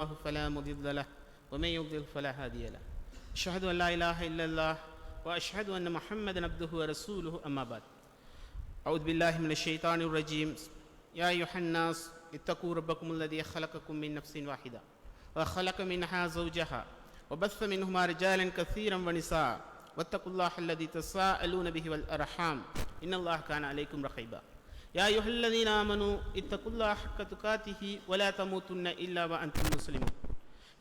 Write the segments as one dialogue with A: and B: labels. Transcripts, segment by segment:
A: الله فلا مضل له ومن يضلل فلا هادي له أشهد أن لا إله إلا الله وأشهد أن محمدا عبده ورسوله أما بعد أعوذ بالله من الشيطان الرجيم يا أيها الناس اتقوا ربكم الذي خلقكم من نفس واحدة وخلق منها زوجها وبث منهما رجالا كثيرا ونساء واتقوا الله الذي تساءلون به والأرحام إن الله كان عليكم رقيبا يا أيها الذين آمنوا اتقوا الله حق تقاته ولا تموتن إلا وأنتم مسلمون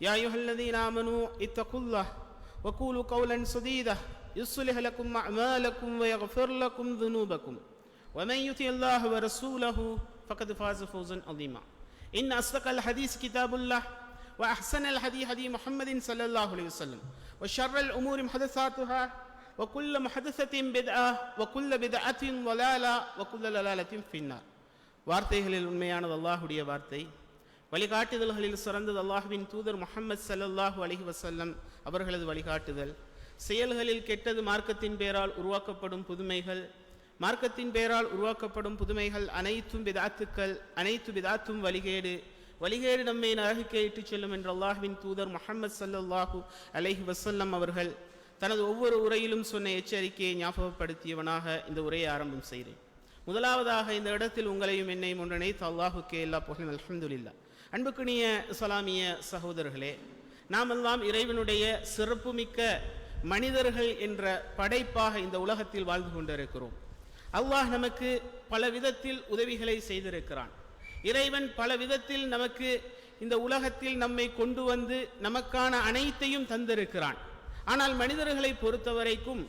A: يا أيها الذين آمنوا اتقوا الله وقولوا قولا سديدا يصلح لكم أعمالكم ويغفر لكم ذنوبكم ومن يطع الله ورسوله فقد فاز فوزا عظيما إن أصدق الحديث كتاب الله وأحسن الهدي هدي محمد صلى الله عليه وسلم وشر الأمور محدثاتها وكل محدثة بدعة وكل بدعة ضلالة وكل ضلالة في النار. வார்த்தைகளில் உண்மையானது அல்லாஹ்வுடைய வார்த்தை, வழிகாட்டுதல்களில் சிறந்தது அல்லாஹ்வின் தூதர் முஹம்மது ஸல்லல்லாஹு அலைஹி வஸல்லம் அவர்களது வழிகாட்டுதல். செயல்களில் கெட்டது மார்க்கத்தின் பெயரால் உருவாக்கப்படும் புதுமைகள், மார்க்கத்தின் பெயரால் உருவாக்கப்படும் புதுமைகள் அனைத்தும் பிதஅத்துக்கள், அனைத்து பிதஅத்தும் வழிகேடு, வழிகேடு நம்மை நரகிற்கு இட்டுச் செல்லும் என்று அல்லாஹ்வின் தூதர் முஹம்மது ஸல்லல்லாஹு அலைஹி வஸல்லம் அவர்கள் தனது ஒவ்வொரு உரையிலும் சொன்ன எச்சரிக்கையை ஞாபகப்படுத்தியவனாக இந்த உரையை ஆரம்பம் செய்கிறேன். முதலாவதாக இந்த இடத்தில் உங்களையும் என்னையும் ஒன்றிணைத்து அல்லாஹுக்கே எல்லா புகழும் அல்ஹம்துலில்லாஹ். அன்புக்குரிய இஸ்லாமிய சகோதரர்களே, நாமெல்லாம் இறைவனுடைய சிறப்புமிக்க மனிதர்கள் என்ற படைப்பாக இந்த உலகத்தில் வாழ்ந்து கொண்டிருக்கிறோம். அல்லாஹ் நமக்கு பல விதத்தில் உதவிகளை செய்திருக்கிறான். இறைவன் பல விதத்தில் நமக்கு இந்த உலகத்தில் நம்மை கொண்டு வந்து நமக்கான அனைத்தையும் தந்திருக்கிறான். ஆனால் மனிதர்களை பொறுத்தவரைக்கும்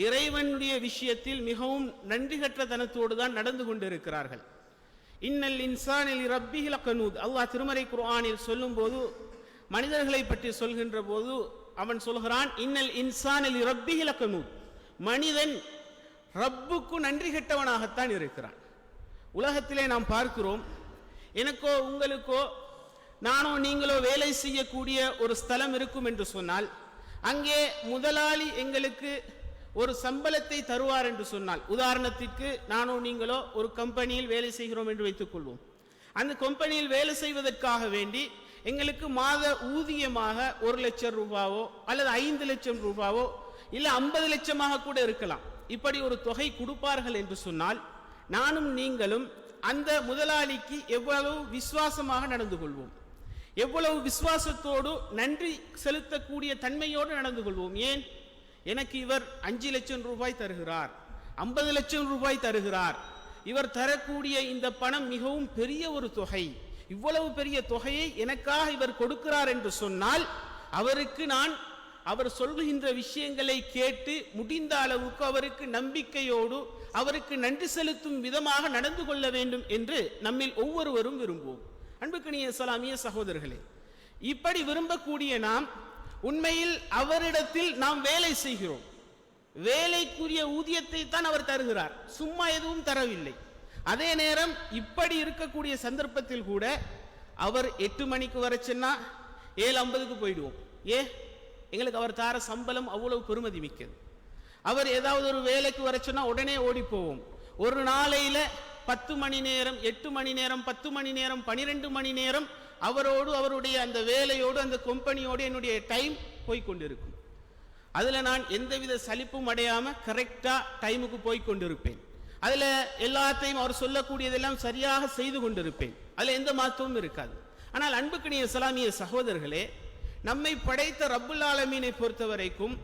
A: இறைவனுடைய விஷயத்தில் மிகவும் நன்றி கற்ற தனத்தோடு தான் நடந்து கொண்டிருக்கிறார்கள். இன்னல் இன்சானில் ரப்பிஹி லகனூத், அல்லாஹ் திருமறை குர்ஆனில் சொல்லும் போது, மனிதர்களை பற்றி சொல்கின்ற போது அவன் சொல்கிறான், இன்னல் இன்சானில் ரப்பிஹி லகனூத், மனிதன் ரப்புக்கு நன்றி கெட்டவனாகத்தான் இருக்கிறான். உலகத்திலே நாம் பார்க்கிறோம், எனக்கோ உங்களுக்கோ நானோ நீங்களோ வேலை செய்யக்கூடிய ஒரு ஸ்தலம் இருக்கும் என்று சொன்னால், அங்கே முதலாளி எங்களுக்கு ஒரு சம்பளத்தை தருவார் என்று சொன்னால், உதாரணத்திற்கு நானோ நீங்களோ ஒரு கம்பெனியில் வேலை செய்கிறோம் என்று வைத்துக் கொள்வோம். அந்த கம்பெனியில் வேலை செய்வதற்காக வேண்டி எங்களுக்கு மாத ஊதியமாக 1 லட்சம் ரூபாவோ அல்லது 5 லட்சம் ரூபாவோ இல்லை 50 லட்சமாக கூட இருக்கலாம், இப்படி ஒரு தொகை கொடுப்பார்கள் என்று சொன்னால், நானும் நீங்களும் அந்த முதலாளிக்கு எவ்வளவு விசுவாசமாக நடந்து கொள்வோம், எவ்வளவு விசுவாசத்தோடு நன்றி செலுத்தக்கூடிய தன்மையோடு நடந்து கொள்வோம். ஏன்? எனக்கு இவர் 5 லட்சம் ரூபாய் தருகிறார், 50 லட்சம் ரூபாய் தருகிறார், இவர் தரக்கூடிய இந்த பணம் மிகவும் பெரிய ஒரு தொகை, இவ்வளவு பெரிய தொகையை எனக்காக இவர் கொடுக்கிறார் என்று சொன்னால், அவருக்கு நான் அவர் சொல்கின்ற விஷயங்களை கேட்டு முடிந்த அளவுக்கு அவருக்கு நம்பிக்கையோடு அவருக்கு நன்றி செலுத்தும் விதமாக நடந்து கொள்ள வேண்டும் என்று நம்மில் ஒவ்வொருவரும் விரும்புவோம். அன்புக்குரிய இஸ்லாமிய சகோதரர்களே, இப்படி விரும்பக்கூடிய நாம் உண்மையில் அவரிடத்தில் நாம் வேலை செய்கிறோம், வேலைக்குரிய ஊதியத்தை தான் அவர் தருகிறார், சும்மா எதுவும் தரவில்லை. அதே நேரம் இப்படி இருக்கக்கூடிய சந்தர்ப்பத்தில் கூட அவர் 8 மணிக்கு வர சொன்னா 7:50க்கு போயிடுவோம். எங்களுக்கு அவர் தார சம்பளம் அவ்வளவு பெருமதி மிக்கது. அவர் ஏதாவது ஒரு வேலைக்கு வர சொன்னா உடனே ஓடி போவோம். ஒரு நாளையில 10 மணி நேரம், 8 மணி நேரம், 10 மணி நேரம், 12 மணி நேரம் அவரோடு அவருடைய அந்த வேலையோடு அந்த கம்பெனியோடு என்னுடைய டைம் போய்கொண்டிருக்கும். அதில் நான் எந்தவித சலிப்பும் அடையாமல் கரெக்டாக டைமுக்கு போய்கொண்டிருப்பேன். அதில் எல்லாத்தையும் அவர் சொல்லக்கூடியதெல்லாம் சரியாக செய்து கொண்டிருப்பேன். அதில் எந்த மாற்றமும் இருக்காது. ஆனால் அன்புக்குரிய இஸ்லாமிய சகோதரர்களே, நம்மை படைத்த ரப்புல் ஆலமீனை பொறுத்த வரைக்கும்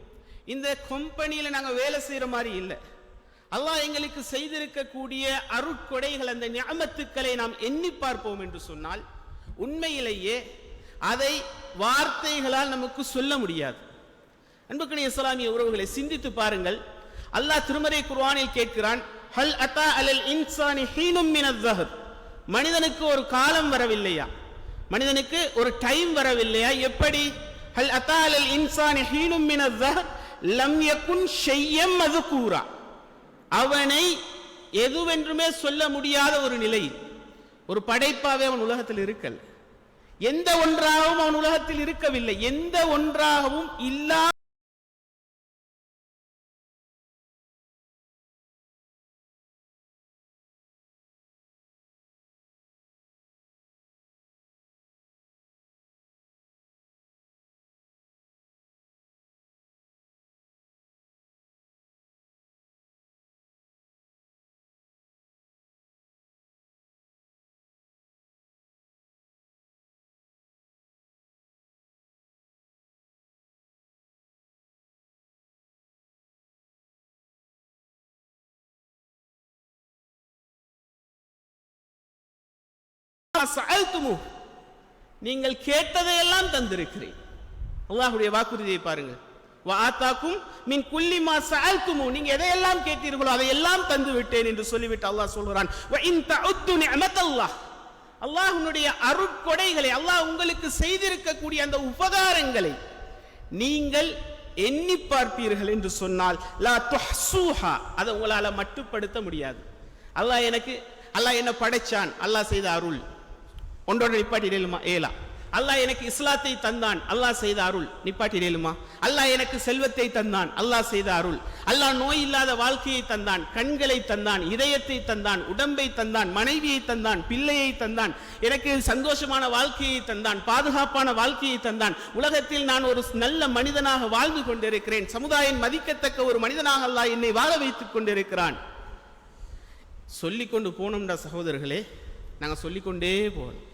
A: இந்த கம்பெனியில் நாங்கள் வேலை செய்கிற மாதிரி இல்லை. அல்லாஹ் எங்களுக்கு செய்திருக்கக்கூடிய அருட்கொடைகள், அந்த நிஅமத்துக்களை நாம் எண்ணி பார்ப்போம் என்று சொன்னால், உண்மையிலேயே அதை வார்த்தைகளால் நமக்கு சொல்ல முடியாது. அன்புக்குரிய இஸ்லாமிய உறவுகளை சிந்தித்து பாருங்கள். அல்லாஹ் திருமறை குர்ஆனில் கேட்கிறான், ஹல் அத்தா அலல் இன்சானி ஹீனும் மினத் ஸஹர், மனிதனுக்கு ஒரு காலம் வரவில்லையா, மனிதனுக்கு ஒரு டைம் வரவில்லையா? எப்படி? ஹல் அத்தா அலல் இன்சானி ஹீனும் மினத் ஸஹர் லம் யகுன் ஷையம் மذ்கூரா, அவனை எதுவென்றுமே சொல்ல முடியாத ஒரு நிலையில், ஒரு படைப்பாவே அவன் உலகத்தில் இருக்கல், எந்த ஒன்றாகவும் அவன் உலகத்தில் இருக்கவில்லை, எந்த ஒன்றாகவும் இல்லா சஅல்துமு, நீங்கள் கேட்டதையெல்லாம் தந்திருக்கிறேன். அல்லாஹ்வுடைய வாக்குறுதியை பாருங்கள். வஆதாக்கும் மின் குல்லி மா சஅல்துமு, நீங்க எதையெல்லாம் கேட்டீர்களோ அதையெல்லாம் தந்து விட்டேன் என்று சொல்லிவிட்டு அல்லாஹ் சொல்கிறான். வ இன் தஉத்து நிஅமத்தல்லாஹ், அல்லாஹ்வுடைய அருட்கொடைகளை, அல்லாஹ் உங்களுக்கு செய்திருக்கக்கூடிய அந்த உபகாரங்களை நீங்கள் எண்ணி பார்ப்பீர்கள் என்று சொன்னால் லா துஹ்ஸூஹா, அதை உங்களால மட்டுப்படுத்த முடியாது. அல்லாஹ் என்ன படைச்சான், அல்லாஹ் செய்த அருள் ஒன்றோட நிப்பாட்டிடலுமா? ஏலா. அல்லாஹ் எனக்கு இஸ்லாத்தை தந்தான், அல்லாஹ் செய்த அருள் நிப்பாட்டிடலுமா? அல்லாஹ் எனக்கு செல்வத்தை தந்தான், அல்லாஹ் செய்த அருள். அல்லாஹ் நோய் இல்லாத வாழ்க்கையை தந்தான், கண்களை தந்தான், இதயத்தை தந்தான், உடம்பை தந்தான், மனைவியை தந்தான், பிள்ளையை தந்தான், எனக்கு சந்தோஷமான வாழ்க்கையை தந்தான், பாதுகாப்பான வாழ்க்கையை தந்தான். உலகத்தில் நான் ஒரு நல்ல மனிதனாக வாழ்ந்து கொண்டிருக்கிறேன், சமுதாயம் மதிக்கத்தக்க ஒரு மனிதனாக அல்லாஹ் என்னை வாழ வைத்துக் கொண்டிருக்கிறான். சொல்லிக்கொண்டு போனோம்டா சகோதரர்களே, நாங்கள் சொல்லிக்கொண்டே போகணும்.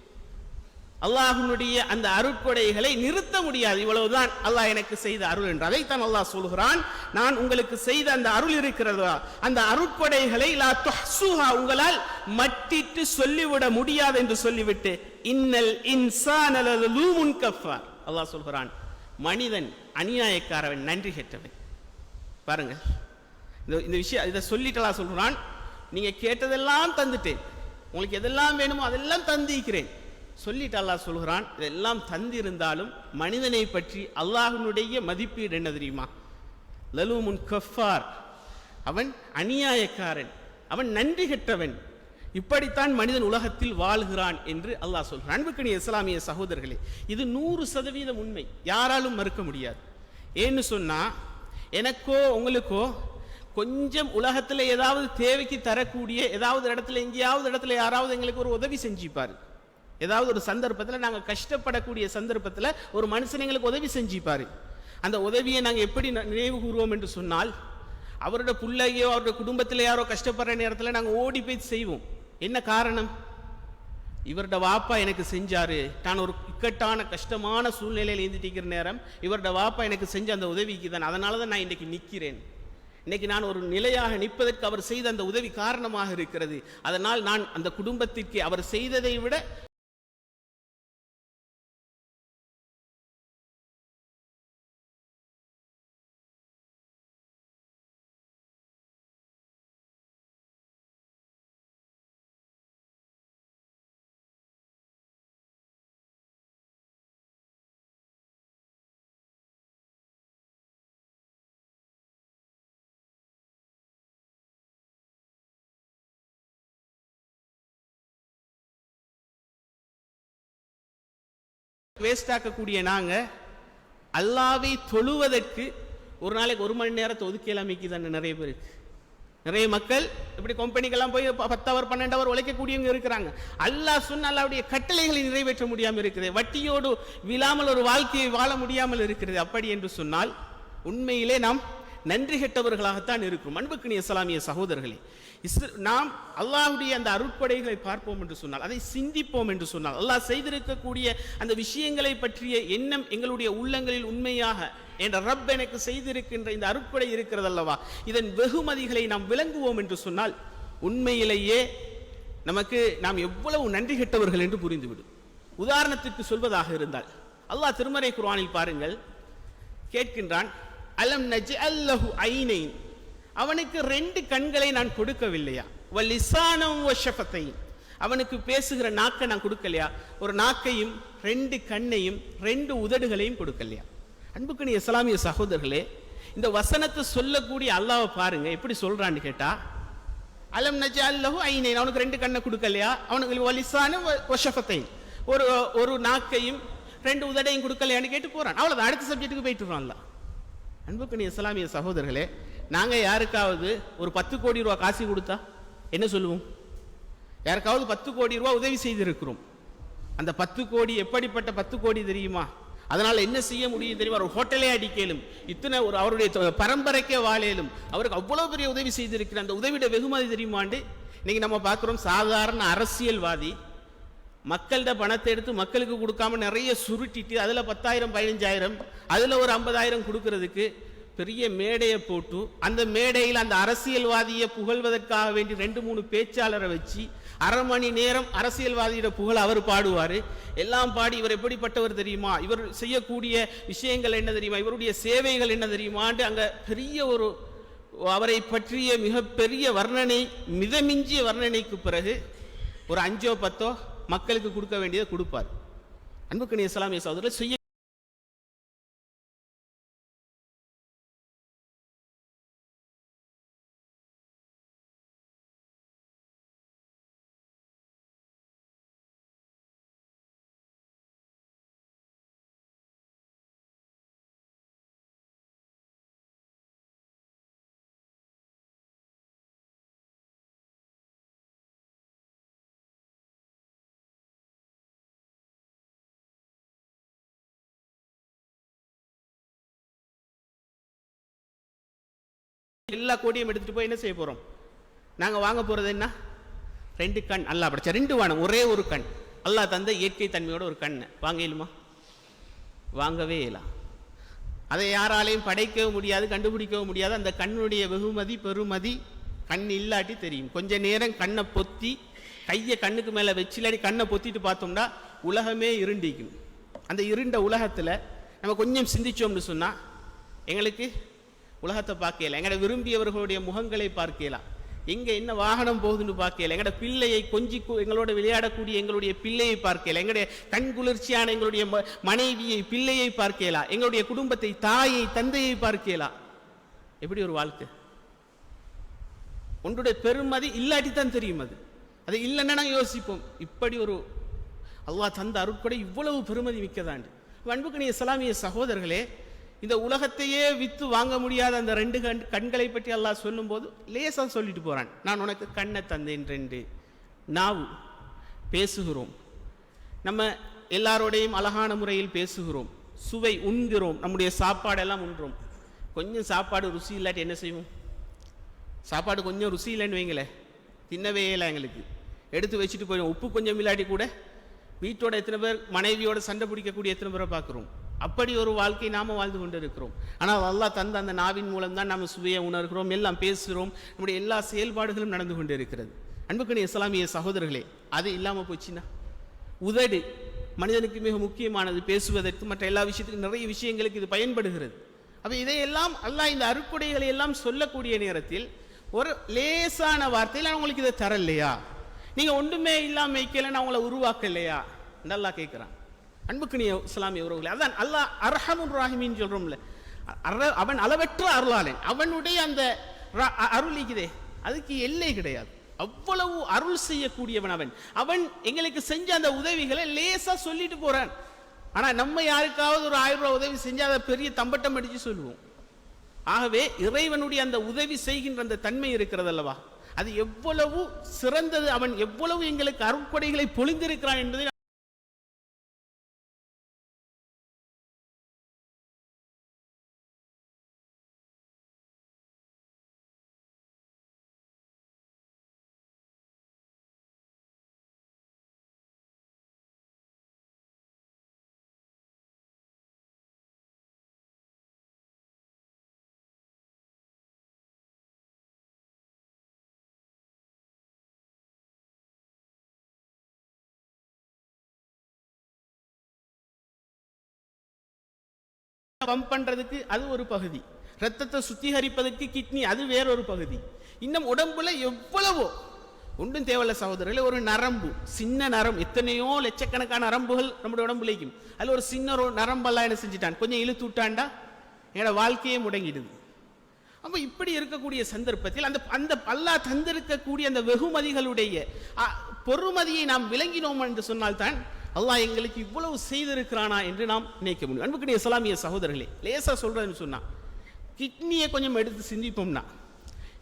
A: அல்லாஹ்வுடைய அந்த அருட்கொடைகளை நிறுத்த முடியாது. இவ்வளவுதான் அல்லாஹ் எனக்கு செய்த அருள் என்று. அதைத்தான் அல்லாஹ் சொல்கிறான், நான் உங்களுக்கு செய்த அந்த அருள் இருக்கிறதா, அந்த அருட்கொடைகளை லா துஹ்ஸூஹா, உங்களால் மட்டிட்டு சொல்லிவிட முடியாது என்று சொல்லிவிட்டு இன்னல் இன்சான லலூமுன் கஃபார், அல்லாஹ் சொல்கிறான், மனிதன் அநியாயக்காரவன், நன்றி கெட்டவன். பாருங்க, இந்த விஷயம் இதை சொல்லிட்டு அல்லாஹ் சொல்கிறான், நீங்க கேட்டதெல்லாம் தந்துட்டேன், உங்களுக்கு எதெல்லாம் வேணுமோ அதெல்லாம் தந்திருக்கிறேன் சொல்லிட்டு அல்லாஹ் சொல்கிறான். இதெல்லாம் தந்திருந்தாலும் மனிதனை பற்றி அல்லாஹ்வுடைய மதிப்பீடு என்ன தெரியுமா? லலூமுன் கஃபார், அவன் அநியாயக்காரன், அவன் நன்றி கெட்டவன். இப்படித்தான் மனிதன் உலகத்தில் வாழ்கிறான் என்று அல்லாஹ் சொல்கிறான். அன்புக்குரிய இஸ்லாமிய சகோதரர்களே, இது 100% உண்மை, யாராலும் மறுக்க முடியாது. ஏன்னு சொன்னா, எனக்கோ உங்களுக்கோ கொஞ்சம் உலகத்தில் ஏதாவது தேவைக்கு தரக்கூடிய ஏதாவது இடத்துல, எங்கேயாவது இடத்துல யாராவது எங்களுக்கு ஒரு உதவி செஞ்சுப்பாரு. ஏதாவது ஒரு சந்தர்ப்பத்தில், நாங்கள் கஷ்டப்படக்கூடிய சந்தர்ப்பத்தில் ஒரு மனுஷன் எங்களுக்கு உதவி செஞ்சுப்பாரு. அந்த உதவியை நாங்கள் எப்படி நினைவு கூறுவோம் என்று சொன்னால், அவரோட பிள்ளையோ அவருடைய குடும்பத்தில் யாரோ கஷ்டப்படுற நேரத்தில் நாங்கள் ஓடி போய் செய்வோம். என்ன காரணம்? இவரோட வாப்பா எனக்கு செஞ்சாரு, நான் ஒரு இக்கட்டான கஷ்டமான சூழ்நிலையில் இருந்துட்டிருக்கிற நேரம் இவரோட வாப்பா எனக்கு செஞ்ச அந்த உதவிக்கு தான், அதனால தான் நான் இன்னைக்கு நிற்கிறேன், இன்னைக்கு நான் ஒரு நிலையாக நிற்பதற்கு அவர் செய்த அந்த உதவி காரணமாக இருக்கிறது. அதனால் நான் அந்த குடும்பத்திற்கு அவர் செய்ததை விட வேஸ்ட் ஆக்கக்கூடிய நாங்க அல்லாஹ்வை தொழுவதற்கு ஒரு நாளைக்கு 1 மணி நேரத்தை ஒதுக்கலாம் தானே நிறைய பேருக்கு. நிறைய மக்கள் இப்படி கம்பெனிக்கெல்லாம் போய் 10 ஹவர் 12 ஹவர் உழைக்கக்கூடியவங்க இருக்கிறாங்க. அல்லாஹ் சொன்ன அல்லாஹ்வுடைய கட்டளைகளை நிறைவேற்ற முடியாமல் இருக்கிறது, வட்டியோடு விழாமல் ஒரு வாழ்க்கையை வாழ முடியாமல் இருக்கிறது. அப்படி என்று சொன்னால் உண்மையிலே நாம் நன்றி கெட்டவர்களாகத்தான் இருக்கும். அன்புக்குரிய இஸ்லாமிய சகோதரர்களே, நாம் அல்லாஹ்வுடைய அந்த அருட்கொடைகளை பார்ப்போம் என்று சொன்னால், அதை சிந்திப்போம் என்று சொன்னால், அல்லாஹ் செய்திருக்கக்கூடிய அந்த விஷயங்களை பற்றிய எண்ணம் எங்களுடைய உள்ளங்களில் உண்மையாக என்ற ரப் எனக்கு செய்திருக்கின்ற இந்த அருட்கொடை இருக்கிறது அல்லவா, இதன் வெகுமதிகளை நாம் விளங்குவோம் என்று சொன்னால் உண்மையிலேயே நமக்கு நாம் எவ்வளவு நன்றி கெட்டவர்கள் என்று புரிந்துவிடும். உதாரணத்துக்கு சொல்வதாக இருந்தால், அல்லாஹ் திருமறை குர்ஆனில் பாருங்கள், கேட்கின்றான், அலம் நஜ்அல் லஹு ஐனைன், அவனுக்கு 2 கண்களை நான் கொடுக்கவில்லையா, வலிசானம் வஷஃபத்தைன், அவனுக்கு பேசுகிற நாக்கை நான் கொடுக்கலையா, ஒரு நாக்கையும் 2 கண்ணையும் 2 உதடுகளையும் கொடுக்கலையா? அன்புக்குரிய இஸ்லாமிய சகோதரர்களே, இந்த வசனத்தை சொல்லக்கூடிய அல்லாஹ்வை பாருங்க எப்படி சொல்றான்னு கேட்டா, அலம் நஜ்அல் லஹு ஐனைன், அவனுக்கு 2 கண்ணை கொடுக்கலையா, அவனுக்கு வலிசானம் வஷஃபத்தைன், ஒரு நாக்கையும் 2 உதடையும் கொடுக்கலையான்னு கேட்டு போறான். அவ்வளவுதான், அடுத்த சப்ஜெக்ட்டுக்கு போயிட்டு வரான்ல. அன்புக்குரிய இஸ்லாமிய சகோதரர்களே, நாங்கள் யாருக்காவது ஒரு 10 கோடி ரூபா காசு கொடுத்தா என்ன சொல்லுவோம்? யாருக்காவது 10 கோடி ரூபா உதவி செய்திருக்கிறோம். அந்த 10 கோடி எப்படிப்பட்ட 10 கோடி தெரியுமா? அதனால என்ன செய்ய முடியும் தெரியுமா? ஒரு ஹோட்டலே அடிக்கலும், இத்தனை ஒரு அவருடைய பரம்பரைக்கே வாழலும், அவருக்கு அவ்வளவு பெரிய உதவி செய்திருக்கிற அந்த உதவியோட வெகுமதி தெரியுமாண்டு இன்னைக்கு நம்ம பார்க்குறோம். சாதாரண அரசியல்வாதி மக்கள்கிட்ட பணத்தை எடுத்து மக்களுக்கு கொடுக்காம நிறைய சுருட்டிட்டு அதில் 10,000 15,000 அதில் ஒரு 50,000 கொடுக்கறதுக்கு பெரிய மேடையை போட்டு, அந்த மேடையில் அந்த அரசியல்வாதியை புகழ்வதற்காக வேண்டி 2 3 பேச்சாளரை வச்சு அரை மணி நேரம் அரசியல்வாதியோட புகழ் அவர் பாடுவார். எல்லாம் பாடி இவர் எப்படிப்பட்டவர் தெரியுமா, இவர் செய்யக்கூடிய விஷயங்கள் என்ன தெரியுமா, இவருடைய சேவைகள் என்ன தெரியுமான்னு அங்கே பெரிய ஒரு அவரை பற்றிய மிகப்பெரிய வர்ணனை, மிதமிஞ்சிய வர்ணனைக்கு பிறகு ஒரு 5 or 10 மக்களுக்கு கொடுக்க வேண்டியதை கொடுப்பார். அன்புக்கணிய இஸ்லாமிய சகோதரர்கள் செய்ய எல்லா கோடியும் எடுத்துட்டு போய் என்ன செய்ய போறோம், நாங்க வாங்க போறது என்ன, 2 கண். அல்லாஹ் படைச்ச 2 வானம், ஒரே ஒரு கண். அல்லாஹ் தந்த இயற்கை தன்மையோட ஒரு கண் வாங்க இயலுமா? வாங்கவே இயலாம். அதை யாராலையும் படைக்கவும் முடியாது, கண்டுபிடிக்கவும் முடியாது. அந்த கண்ணுடைய வெகுமதி பெருமதி கண் இல்லாட்டி தெரியும். கொஞ்ச நேரம் கண்ணை பொத்தி கையை கண்ணுக்கு மேலே வச்சிலாடி கண்ணை பொத்திட்டு பார்த்தோம்னா உலகமே இருண்டிக்கும். அந்த இருண்ட உலகத்தில் நம்ம கொஞ்சம் சிந்திச்சோம்னு சொன்னால் எங்களுக்கு உலகத்தை பார்க்கல, எங்களோட விரும்பியவர்களுடைய முகங்களை பார்க்கலாம், எங்கே என்ன வாகனம் போகுதுன்னு பார்க்கல, எங்களோட பிள்ளையை கொஞ்சி எங்களோட விளையாடக்கூடிய எங்களுடைய பிள்ளையை பார்க்கல, எங்களுடைய கண் குளிர்ச்சியான எங்களுடைய மனைவியை பிள்ளையை பார்க்கலாம், எங்களுடைய குடும்பத்தை தாயை தந்தையை பார்க்கலாம். எப்படி ஒரு வாழ்க்கை? ஒன்றுடைய பெருமதி இல்லாட்டி தான் தெரியும். அது இல்லைன்னா நாங்கள் யோசிப்போம், இப்படி ஒரு அல்லாஹ் தந்த அருட்கொடை இவ்வளவு பெருமதி மிக்கதாண்டு. அன்புக்கணிய இஸ்லாமிய சகோதரர்களே, இந்த உலகத்தையே விற்று வாங்க முடியாத அந்த 2 கண்களை பற்றி அல்லாஹ் சொல்லும் போது லேசாக சொல்லிட்டு போறான். நான் உனக்கு கண்ணை தந்தேன் 2. நாவு பேசுகிறோம், நம்ம எல்லாரோடையும் அழகான முறையில் பேசுகிறோம், சுவை உண்கிறோம், நம்முடைய சாப்பாடெல்லாம் உண்றோம். கொஞ்சம் சாப்பாடு ருசி இல்லாட்டி என்ன செய்வோம்? சாப்பாடு கொஞ்சம் ருசி இல்லைன்னு வைங்களேன், தின்னவே இல்லை, எங்களுக்கு எடுத்து வச்சுட்டு போயிடும். உப்பு கொஞ்சம் இல்லாட்டி கூட வீட்டோட எத்தனை பேர் மனைவியோட சண்டை பிடிக்கக்கூடிய எத்தனை பேரை பார்க்குறோம். அப்படி ஒரு வாழ்க்கை நாம வாழ்ந்து கொண்டு இருக்கிறோம். ஆனால் அல்லாஹ் தந்த அந்த நாவின் மூலம் தான் நம்ம சுவையை உணர்கிறோம், எல்லாம் பேசுகிறோம், நம்முடைய எல்லா செயல்பாடுகளும் நடந்து கொண்டு இருக்கிறது. அன்புக்கணிய இஸ்லாமிய சகோதரர்களே, அது இல்லாமல் போச்சுன்னா உதடு மனிதனுக்கு மிக முக்கியமானது, பேசுவதற்கு மற்ற எல்லா விஷயத்துக்கும் நிறைய விஷயங்களுக்கு இது பயன்படுகிறது. அப்போ இதையெல்லாம் அல்லாஹ் இந்த அருட்கொடைகளை எல்லாம் சொல்லக்கூடிய நேரத்தில் ஒரு லேசான வார்த்தையில் நான் உங்களுக்கு இதை தரலையா, நீங்கள் ஒன்றுமே இல்லாமல் வைக்கல, நான் உங்களை உருவாக்கலையா நல்லா கேட்குறான். அன்புக்குரிய இஸ்லாமிய உறவுகளே, அதான் அல்லாஹ் அர்ஹமுர் ராஹிமீன் சொல்றோம்ல, அவன் அளவற்ற அருளாளன். அவனுடைய அந்த அருளிக்குதே அதுக்கு எல்லை கிடையாது. அவ்வளவு அருள் செய்யக்கூடியவன் அவன். அவன் எங்களுக்கு செஞ்ச அந்த உதவிகளை லேசா சொல்லிட்டு போறான். ஆனா நம்ம யாருக்காவது ஒரு 1000 ரூபாய் உதவி செஞ்சா அதை பெரிய தம்பட்டம் அடிச்சு சொல்லுவோம். ஆகவே இறைவனுடைய அந்த உதவி செய்கின்ற அந்த தன்மை இருக்கிறது அல்லவா, அது எவ்வளவு சிறந்தது, அவன் எவ்வளவு எங்களுக்கு அருட்கொடைகளை பொழிந்திருக்கிறான் என்பதை பம்ப் பண்றதுக்கு அது ஒரு பகுதி, ரத்தத்தை சுத்திகரிப்பதற்கு கிட்னி அது வேறொரு பகுதி. இன்னும் உடம்புல எவ்வளவோ ஒன்றும் தேவையில்ல சகோதரர்களே, ஒரு நரம்பு, சின்ன நரம்பு, எத்தனையோ லட்சக்கணக்கான நரம்புகள் நம்முடைய உடம்புலைக்கும், அதில் ஒரு சின்ன ஒரு நரம்பெல்லாம் என்ன செஞ்சுட்டான், கொஞ்சம் இழுத்து விட்டாண்டா என்னோட வாழ்க்கையே முடங்கிடுது. அப்போ இப்படி இருக்கக்கூடிய சந்தர்ப்பத்தில் அந்த அந்த அல்லாஹ் தந்திருக்கக்கூடிய அந்த வெகுமதிகளுடைய பொறுமதியை நாம் விளங்கினோம் என்று சொன்னால்தான் அல்லாஹ் எங்களுக்கு இவ்வளவு செய்திருக்கிறானா என்று நாம் நினைக்க முடியும். அன்புக்குரிய இஸ்லாமிய சகோதரர்களே, லேசா சொல்றதுன்னு சொன்னா கிட்னியை கொஞ்சம் எடுத்து சிந்திப்போம்னா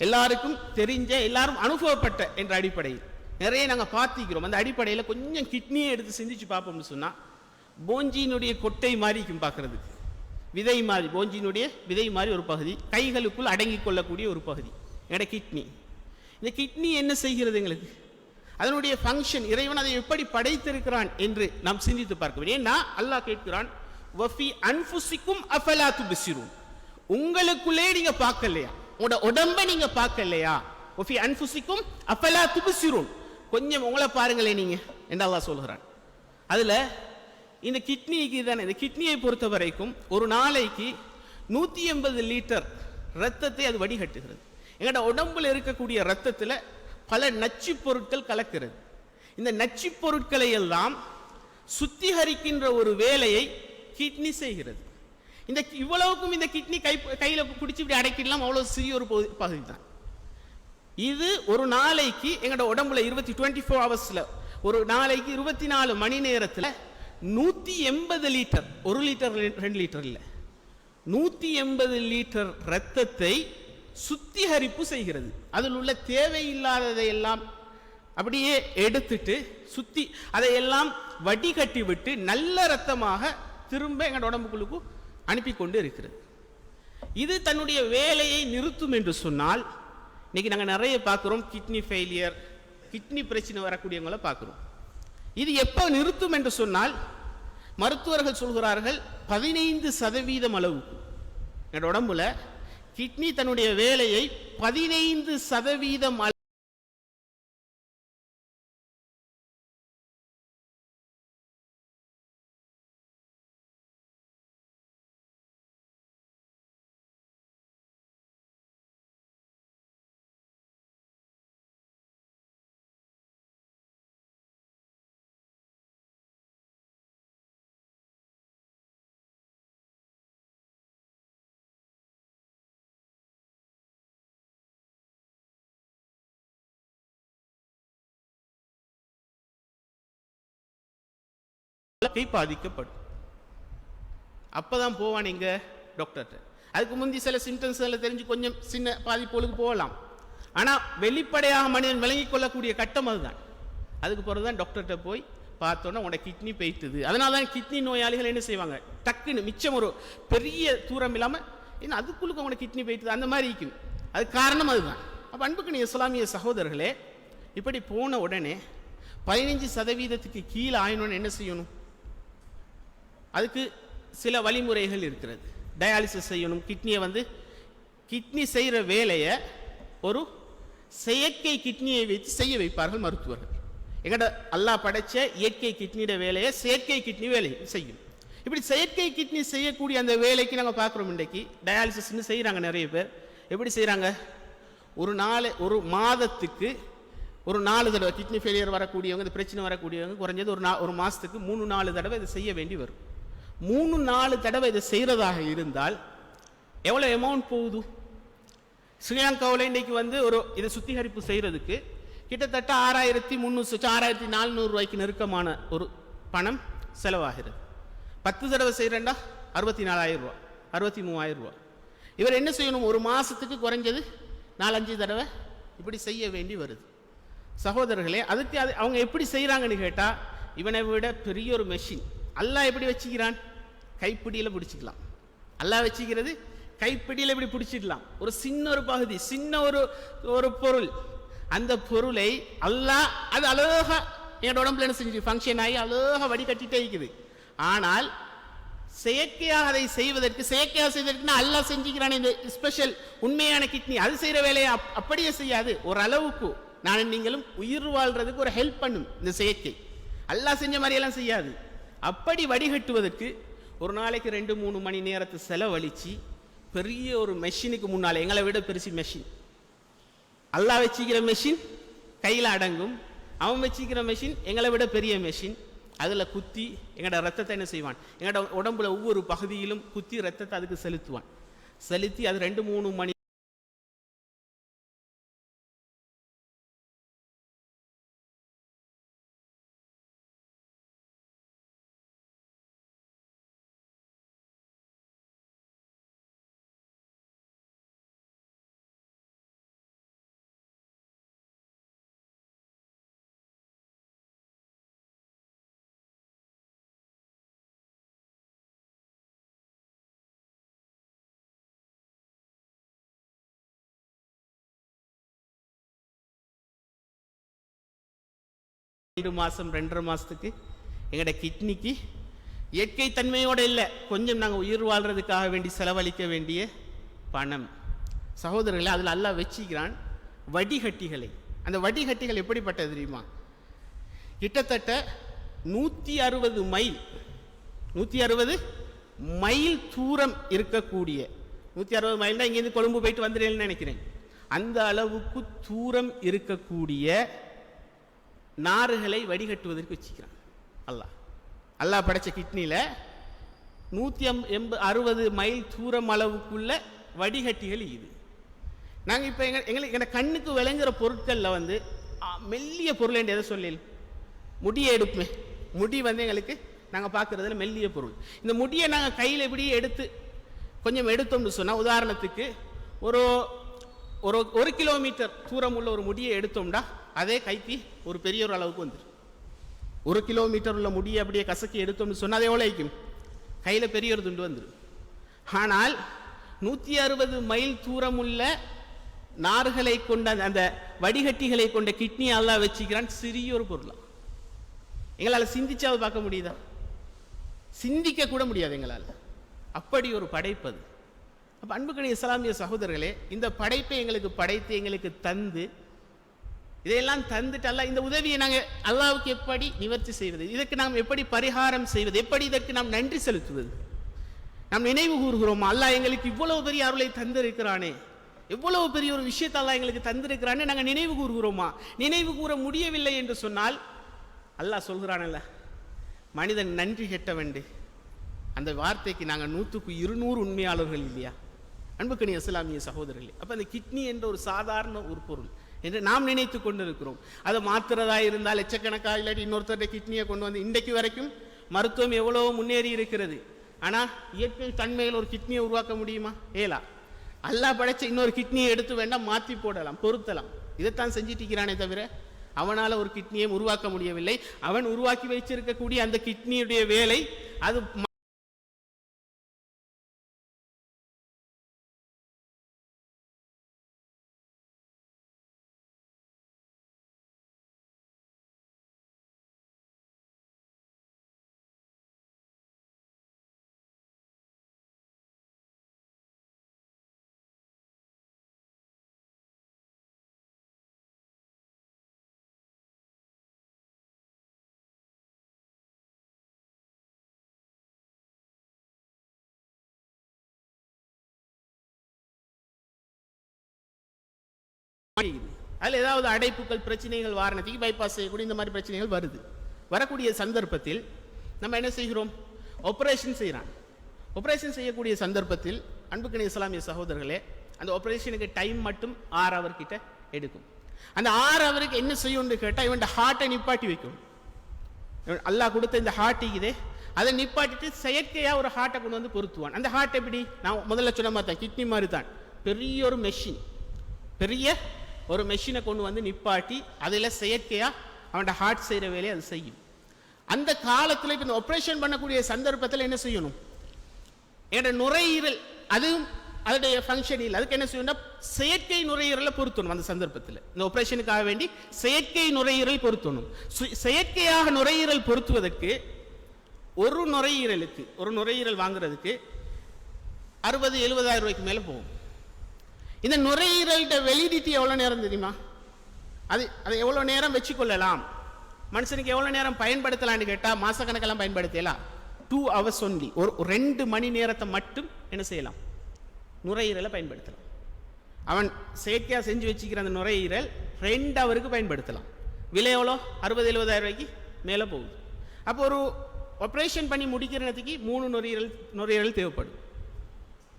A: எல்லாருக்கும் தெரிஞ்ச, எல்லாரும் அனுபவப்பட்ட என்ற அடிப்படையில் நிறைய நாங்கள் பார்த்திக்கிறோம். அந்த அடிப்படையில் கொஞ்சம் கிட்னியை எடுத்து சிந்திச்சு பார்ப்போம்னு சொன்னா போஞ்சியினுடைய கொட்டை மாறிக்கும் பார்க்கறதுக்கு, விதை மாதிரி, போஞ்சியினுடைய விதை மாதிரி ஒரு பகுதி, கைகளுக்குள் அடங்கி கொள்ளக்கூடிய ஒரு பகுதி என்னோட கிட்னி. இந்த கிட்னி என்ன செய்கிறது எங்களுக்கு, அதனுடைய ஃபங்க்ஷன், இறைவன் அதை எப்படி படைத்திருக்கிறான் என்று நாம் சிந்தித்து பார்க்க வேண்டும். ஏன்னா அல்லாஹ் கேட்கிறான், வஃபி அன்ஃபுசிக்கும் அஃபலா துப்சிரூன், உங்களுக்குள்ளே நீங்க பார்க்கலையா, உங்களோட உடம்பை நீங்க பார்க்கலையா, வஃபி அன்ஃபுசிக்கும் அஃபலா துப்சிரூன், கொஞ்சம் உங்களை பாருங்களே நீங்க என்று அல்லாஹ் சொல்கிறான். அதுல இந்த கிட்னிக்கு தானே, இந்த கிட்னியை பொறுத்த வரைக்கும் ஒரு நாளைக்கு 180 லிட்டர் ரத்தத்தை அது வடிகட்டுகிறது. எங்களோட உடம்புல இருக்கக்கூடிய ரத்தத்தில் பல நச்சு பொருட்கள் கலக்கிறது. இந்த நச்சு பொருட்களை எல்லாம் சுத்திகரிக்கின்ற ஒரு வேலையை கிட்னி செய்கிறது. இந்த இவ்வளவுக்கும் இந்த கிட்னி கையில் பிடிச்சி இப்படி அடைக்கிடலாம், அவ்வளோ சிறிய ஒரு பகுதி தான் இது. ஒரு நாளைக்கு எங்களோட உடம்புல 24 ஹவர்ஸில் ஒரு நாளைக்கு 24 மணி நேரத்தில் 180 லிட்டர், 1 லிட்டர் 2 லிட்டர் இல்லை, 180 லிட்டர் ரத்தத்தை சுத்திகரிப்பு செய்கிறது. அதில் உள்ள தேவையில்லாததை எல்லாம் அப்படியே எடுத்துட்டு அதையெல்லாம் வடிகட்டி விட்டு நல்ல ரத்தமாக திரும்ப எங்களோட உடம்புக்குள்ளுக்கு அனுப்பி கொண்டு இருக்கிறது. இது தன்னுடைய வேலையை நிறுத்தும் என்று சொன்னால், இன்னைக்கு நாங்கள் நிறைய பார்க்குறோம் கிட்னி ஃபெயிலியர், கிட்னி பிரச்சனை வரக்கூடியவங்களை பார்க்குறோம். இது எப்போ நிறுத்தும் என்று சொன்னால், மருத்துவர்கள் சொல்கிறார்கள் 15% அளவுக்கு எங்களோட உடம்புல கிட்னி தன்னுடைய வேலையை 15% பாதிக்கப்படும். அப்பதான் போவான் எங்க டாக்டர்கிட்ட. அதுக்கு முந்தி சில சிம்டம்ஸ் தெரிஞ்சு கொஞ்சம் சின்ன பாதிப்புகளுக்கு போகலாம். ஆனா வெளிப்படையாக மனிதன் விளங்கிக் கொள்ளக்கூடிய கட்டம் அதுதான். அதுக்கு பிறகுதான் டாக்டர்கிட்ட போய் பார்த்தோன்னா உங்களோட கிட்னி போயிட்டுது. அதனால தான் கிட்னி நோயாளிகள் என்ன செய்வாங்க, டக்குன்னு மிச்சம் ஒரு பெரிய தூரம் இல்லாமல் இன்னும் அதுக்குள்ளுக்கு அவங்களோட கிட்னி போயிட்டுது அந்த மாதிரி இருக்கும். அது காரணம் அதுதான். அப்போ அன்புக்கு நீ இஸ்லாமிய சகோதரர்களே, இப்படி போன உடனே 15% கீழே ஆயினோன்னு என்ன செய்யணும்? அதுக்கு சில வழிமுறைகள் இருக்கிறது. டயாலிசிஸ் செய்யணும். கிட்னி செய்கிற வேலையை ஒரு செயற்கை கிட்னியை வைத்து செய்ய வைப்பார்கள் மருத்துவர்கள். எங்கட அல்லாஹ் படைச்ச இயற்கை கிட்னியோட வேலையை செயற்கை கிட்னி வேலை செய்யும். இப்படி செயற்கை கிட்னி செய்யக்கூடிய அந்த வேலைக்கு நாங்கள் பார்க்குறோம். இன்றைக்கு டயாலிசிஸ்ன்னு செய்கிறாங்க நிறைய பேர். எப்படி செய்கிறாங்க? ஒரு மாதத்துக்கு ஒரு 4 தடவை கிட்னி ஃபெயிலியர் வரக்கூடியவங்க, இந்த பிரச்சனை வரக்கூடியவங்க குறைஞ்சது ஒரு மாதத்துக்கு 3-4 தடவை இதை செய்ய வேண்டி வரும். 3-4 தடவை இதை செய்கிறதாக இருந்தால் எவ்வளோ அமௌண்ட் போகுது? ஸ்ரீலங்காவில் இன்றைக்கு இதை சுத்திகரிப்பு செய்கிறதுக்கு கிட்டத்தட்ட 6300-6400 ரூபாய்க்கு நெருக்கமான ஒரு பணம் செலவாகிறது. 10 தடவை செய்கிறேன்டா 64,000 ரூபா, 63,000 ரூபா. இவர் என்ன செய்யணும்? ஒரு மாதத்துக்கு குறைஞ்சது 4-5 தடவை இப்படி செய்ய வேண்டி வருது. சகோதரர்களே, அதுக்கு அவங்க எப்படி செய்கிறாங்கன்னு கேட்டால், இவனை விட பெரிய ஒரு மெஷின் அல்லாஹ் எப்படி வச்சுக்கிறான்? கைப்பிடியில் பிடிச்சிக்கலாம். அல்லாஹ் வச்சுக்கிறது கைப்பிடியில் இப்படி பிடிச்சிடலாம். ஒரு சின்ன ஒரு பகுதி, சின்ன ஒரு பொருள், அந்த பொருளை அல்லாஹ் அது அழகா என்னோட உடம்புல என்ன செஞ்சு ஃபங்க்ஷன் ஆகி அழகா வடிகட்டிட்டே இருக்குது. ஆனால் செயற்கையாக அதை செய்வதற்கு அல்லாஹ் செஞ்சுக்கிறான். இந்த ஸ்பெஷல் உண்மையான கிட்னி அது செய்கிற வேலையை அப்படியே செய்யாது. ஒரு அளவுக்கு நான் நீங்களும் உயிர் வாழ்றதுக்கு ஒரு ஹெல்ப் பண்ணும். இந்த செயற்கை அல்லாஹ் செஞ்ச மாதிரியெல்லாம் செய்யாது. அப்படி வடிகட்டுவதற்கு ஒரு நாளைக்கு 2-3 மணி நேரத்தை செலவழித்து பெரிய ஒரு மெஷினுக்கு முன்னால், எங்களை விட பெருசு மெஷின், அல்லாஹ் வச்சுக்கிற மெஷின் கையில் அடங்கும், அவன் வச்சுக்கிற மெஷின் எங்களை விட பெரிய மெஷின், அதில் குத்தி எங்களோட ரத்தத்தை என்ன செய்வான், எங்களோட உடம்புல ஒவ்வொரு பகுதியிலும் குத்தி ரத்தத்தை அதுக்கு செலுத்துவான். செலுத்தி அது 2-3 மணி மாதம் 2.5 மாதத்துக்கு எங்களோட கிட்னிக்கு இயற்கை தன்மையோடு இல்லை, கொஞ்சம் நாங்கள் உயிர் வாழ்கிறதுக்காக வேண்டி செலவழிக்க வேண்டிய பணம். சகோதரர்களை அதில் அல்லாஹ் வச்சிக்கிறான் வடிகட்டிகளை. அந்த வடிகட்டிகள் எப்படிப்பட்டது தெரியுமா? கிட்டத்தட்ட 160 மைல் 160 மைல் தூரம் இருக்கக்கூடிய 160 மைல்னா இங்கேருந்து கொழும்பு போயிட்டு வந்துடுறேன்னு நினைக்கிறேன். அந்த அளவுக்கு தூரம் இருக்கக்கூடிய நாறுகளை வடிகட்டுவதற்கு வச்சுக்கிறான் அல்லாஹ் படைச்ச கிட்னியில் 160 மைல் தூரம் அளவுக்குள்ள வடிகட்டிகள் இது. நாங்கள் இப்போ எங்களுக்கு கண்ணுக்கு விளங்குற பொருட்களில் வந்து மெல்லிய பொருள் என்று எதை சொல்லல, முடியை எடுப்போமே, முடி வந்து எங்களுக்கு நாங்கள் பார்க்குறதுல மெல்லிய பொருள். இந்த முடியை நாங்கள் கையில் இப்படி எடுத்து கொஞ்சம் எடுத்தோம்னு சொன்னால், உதாரணத்துக்கு ஒரு ஒரு 1 கிலோமீட்டர் தூரம் உள்ள ஒரு முடியை எடுத்தோம்னா அதே கைக்கு ஒரு பெரிய ஒரு அளவுக்கு வந்துடும். 1 கிலோமீட்டர் உள்ள முடியை அப்படியே கசக்கி எடுத்தோம்னு சொன்னால் அது எவ்வளோ ஆயிக்கும், கையில் பெரிய ஒரு துண்டு வந்துடும். ஆனால் 160 மைல் தூரம் உள்ள நார்களை கொண்ட அந்த வடிகட்டிகளை கொண்ட கிட்னி அல்லாஹ் வச்சுக்கிறான் சிறிய ஒரு பொருளா. எங்களால் சிந்திச்சாவது பார்க்க முடியுதா? சிந்திக்க கூட முடியாது எங்களால். அப்படி ஒரு படைப்பது. அப்போ அன்புக்கணி இஸ்லாமிய சகோதரர்களே, இந்த படைப்பை எங்களுக்கு படைத்து எங்களுக்கு தந்து இதையெல்லாம் தந்துட்டு அல்லாஹ் இந்த உதவியை நாங்கள் அல்லாஹ்வுக்கு எப்படி நிவர்த்தி செய்வது, இதற்கு நாம் எப்படி பரிகாரம் செய்வது, எப்படி இதற்கு நாம் நன்றி செலுத்துவது? நாம் நினைவு கூறுகிறோமா, அல்லாஹ் எங்களுக்கு இவ்வளவு பெரிய அருளை தந்திருக்கிறானே, எவ்வளவு பெரிய ஒரு விஷயத்தை அல்லாஹ் எங்களுக்கு தந்திருக்கிறானே நாங்கள் நினைவு கூறுகிறோமா? நினைவு கூற முடியவில்லை என்று சொன்னால் அல்லாஹ் சொல்கிறானல்ல, மனிதன் நன்றி கெட்டவன். அந்த வார்த்தைக்கு நாங்கள் 100க்கு 200 உண்மையாளர்கள் இல்லையா அன்புக்கணி இஸ்லாமிய சகோதரர்களே? அப்போ அந்த கிட்னி என்ற ஒரு சாதாரண ஒரு பொருள் என்று நாம் நினைத்து கொண்டிருக்கிறோம். அதை மாத்திரதா இருந்தால் லட்சக்கணக்காக இல்லாட்டி இன்னொருத்தருடைய கிட்னியை கொண்டு வந்து இன்றைக்கு வரைக்கும் மருத்துவம் எவ்வளோ முன்னேறி இருக்கிறது. ஆனால் இயற்கை தன்மையில் ஒரு கிட்னியை உருவாக்க முடியுமா? ஏலா. அல்லாஹ் படைச்ச இன்னொரு கிட்னியை எடுத்து வேண்டாம் மாற்றி போடலாம், பொருத்தலாம். இதைத்தான் செஞ்சுட்டு இருக்கிறானே தவிர அவனால் ஒரு கிட்னியை உருவாக்க முடியவில்லை. அவன் உருவாக்கி வைச்சிருக்கக்கூடிய அந்த கிட்னியுடைய வேலை அது அதில் ஏதாவது அடைப்புகள் பிரச்சனைகள் வாரணத்துக்கு பைபாஸ் செய்யக்கூடிய இந்த மாதிரி பிரச்சனைகள் வருது. வரக்கூடிய சந்தர்ப்பத்தில் நம்ம என்ன செய்கிறோம், ஆப்ரேஷன் செய்கிறான். ஆப்ரேஷன் செய்யக்கூடிய சந்தர்ப்பத்தில் அன்புக்கணி இஸ்லாமிய சகோதரர்களே, அந்த ஆப்ரேஷனுக்கு டைம் மட்டும் 6 ஹவர் கிட்ட எடுக்கும். அந்த 6 ஹவருக்கு என்ன செய்யணும்னு கேட்டால் இவன் ஹார்ட்டை நிப்பாட்டி வைக்கும். அல்லாஹ் கொடுத்த இந்த ஹார்ட் இதே அதை நிப்பாட்டிட்டு செயற்கையாக ஒரு ஹார்ட்டை கொண்டு வந்து பொருத்துவான். அந்த ஹார்ட் எப்படி, நான் முதல்ல சொன்ன மாதிரி தான், கிட்னி மாதிரி தான், பெரிய ஒரு மெஷின், பெரிய ஒரு மெஷினை கொண்டு வந்து நிப்பாட்டி அதில் செயற்கையாக அவனோட ஹார்ட் செய்கிற வேலையை அது செய்யும். அந்த காலத்தில் இப்போ இந்த ஆப்ரேஷன் பண்ணக்கூடிய சந்தர்ப்பத்தில் என்ன செய்யணும், என்னோட நுரையீரல் அதுவும் அதோடைய ஃபங்க்ஷன் இல்லை, அதுக்கு என்ன செய்யணும்னா செயற்கை நுரையீரலை பொருத்தணும். அந்த சந்தர்ப்பத்தில் இந்த ஆப்ரேஷனுக்காக வேண்டி செயற்கை நுரையீரல் பொருத்தணும். செயற்கையாக நுரையீரல் பொருத்துவதற்கு ஒரு நுரையீரலுக்கு ஒரு நுரையீரல் வாங்குறதுக்கு 60,000-70,000 ரூபாய்க்கு மேலே போகும். இந்த நுரையீரல்கிட்ட வெலிடிட்டி எவ்வளோ நேரம் தெரியுமா? அது எவ்வளோ நேரம் வச்சுக்கொள்ளலாம், மனுஷனுக்கு எவ்வளோ நேரம் பயன்படுத்தலான்னு கேட்டால் மாதக்கணக்கெல்லாம் பயன்படுத்தலாம். 2 hours ஒன்லி, ஒரு 2 மணி நேரத்தை மட்டும் என்ன செய்யலாம், நுரையீரலை பயன்படுத்தலாம். அவன் செயற்கையாக செஞ்சு வச்சுக்கிற அந்த நுரையீரல் 2 ஹவருக்கு பயன்படுத்தலாம். விலை எவ்வளோ, 60,000-70,000 ரூபாய்க்கு மேலே போகுது. அப்போ ஒரு ஆப்ரேஷன் பண்ணி முடிக்கிறதுக்கு 3 நுரையீரல் தேவைப்படும்.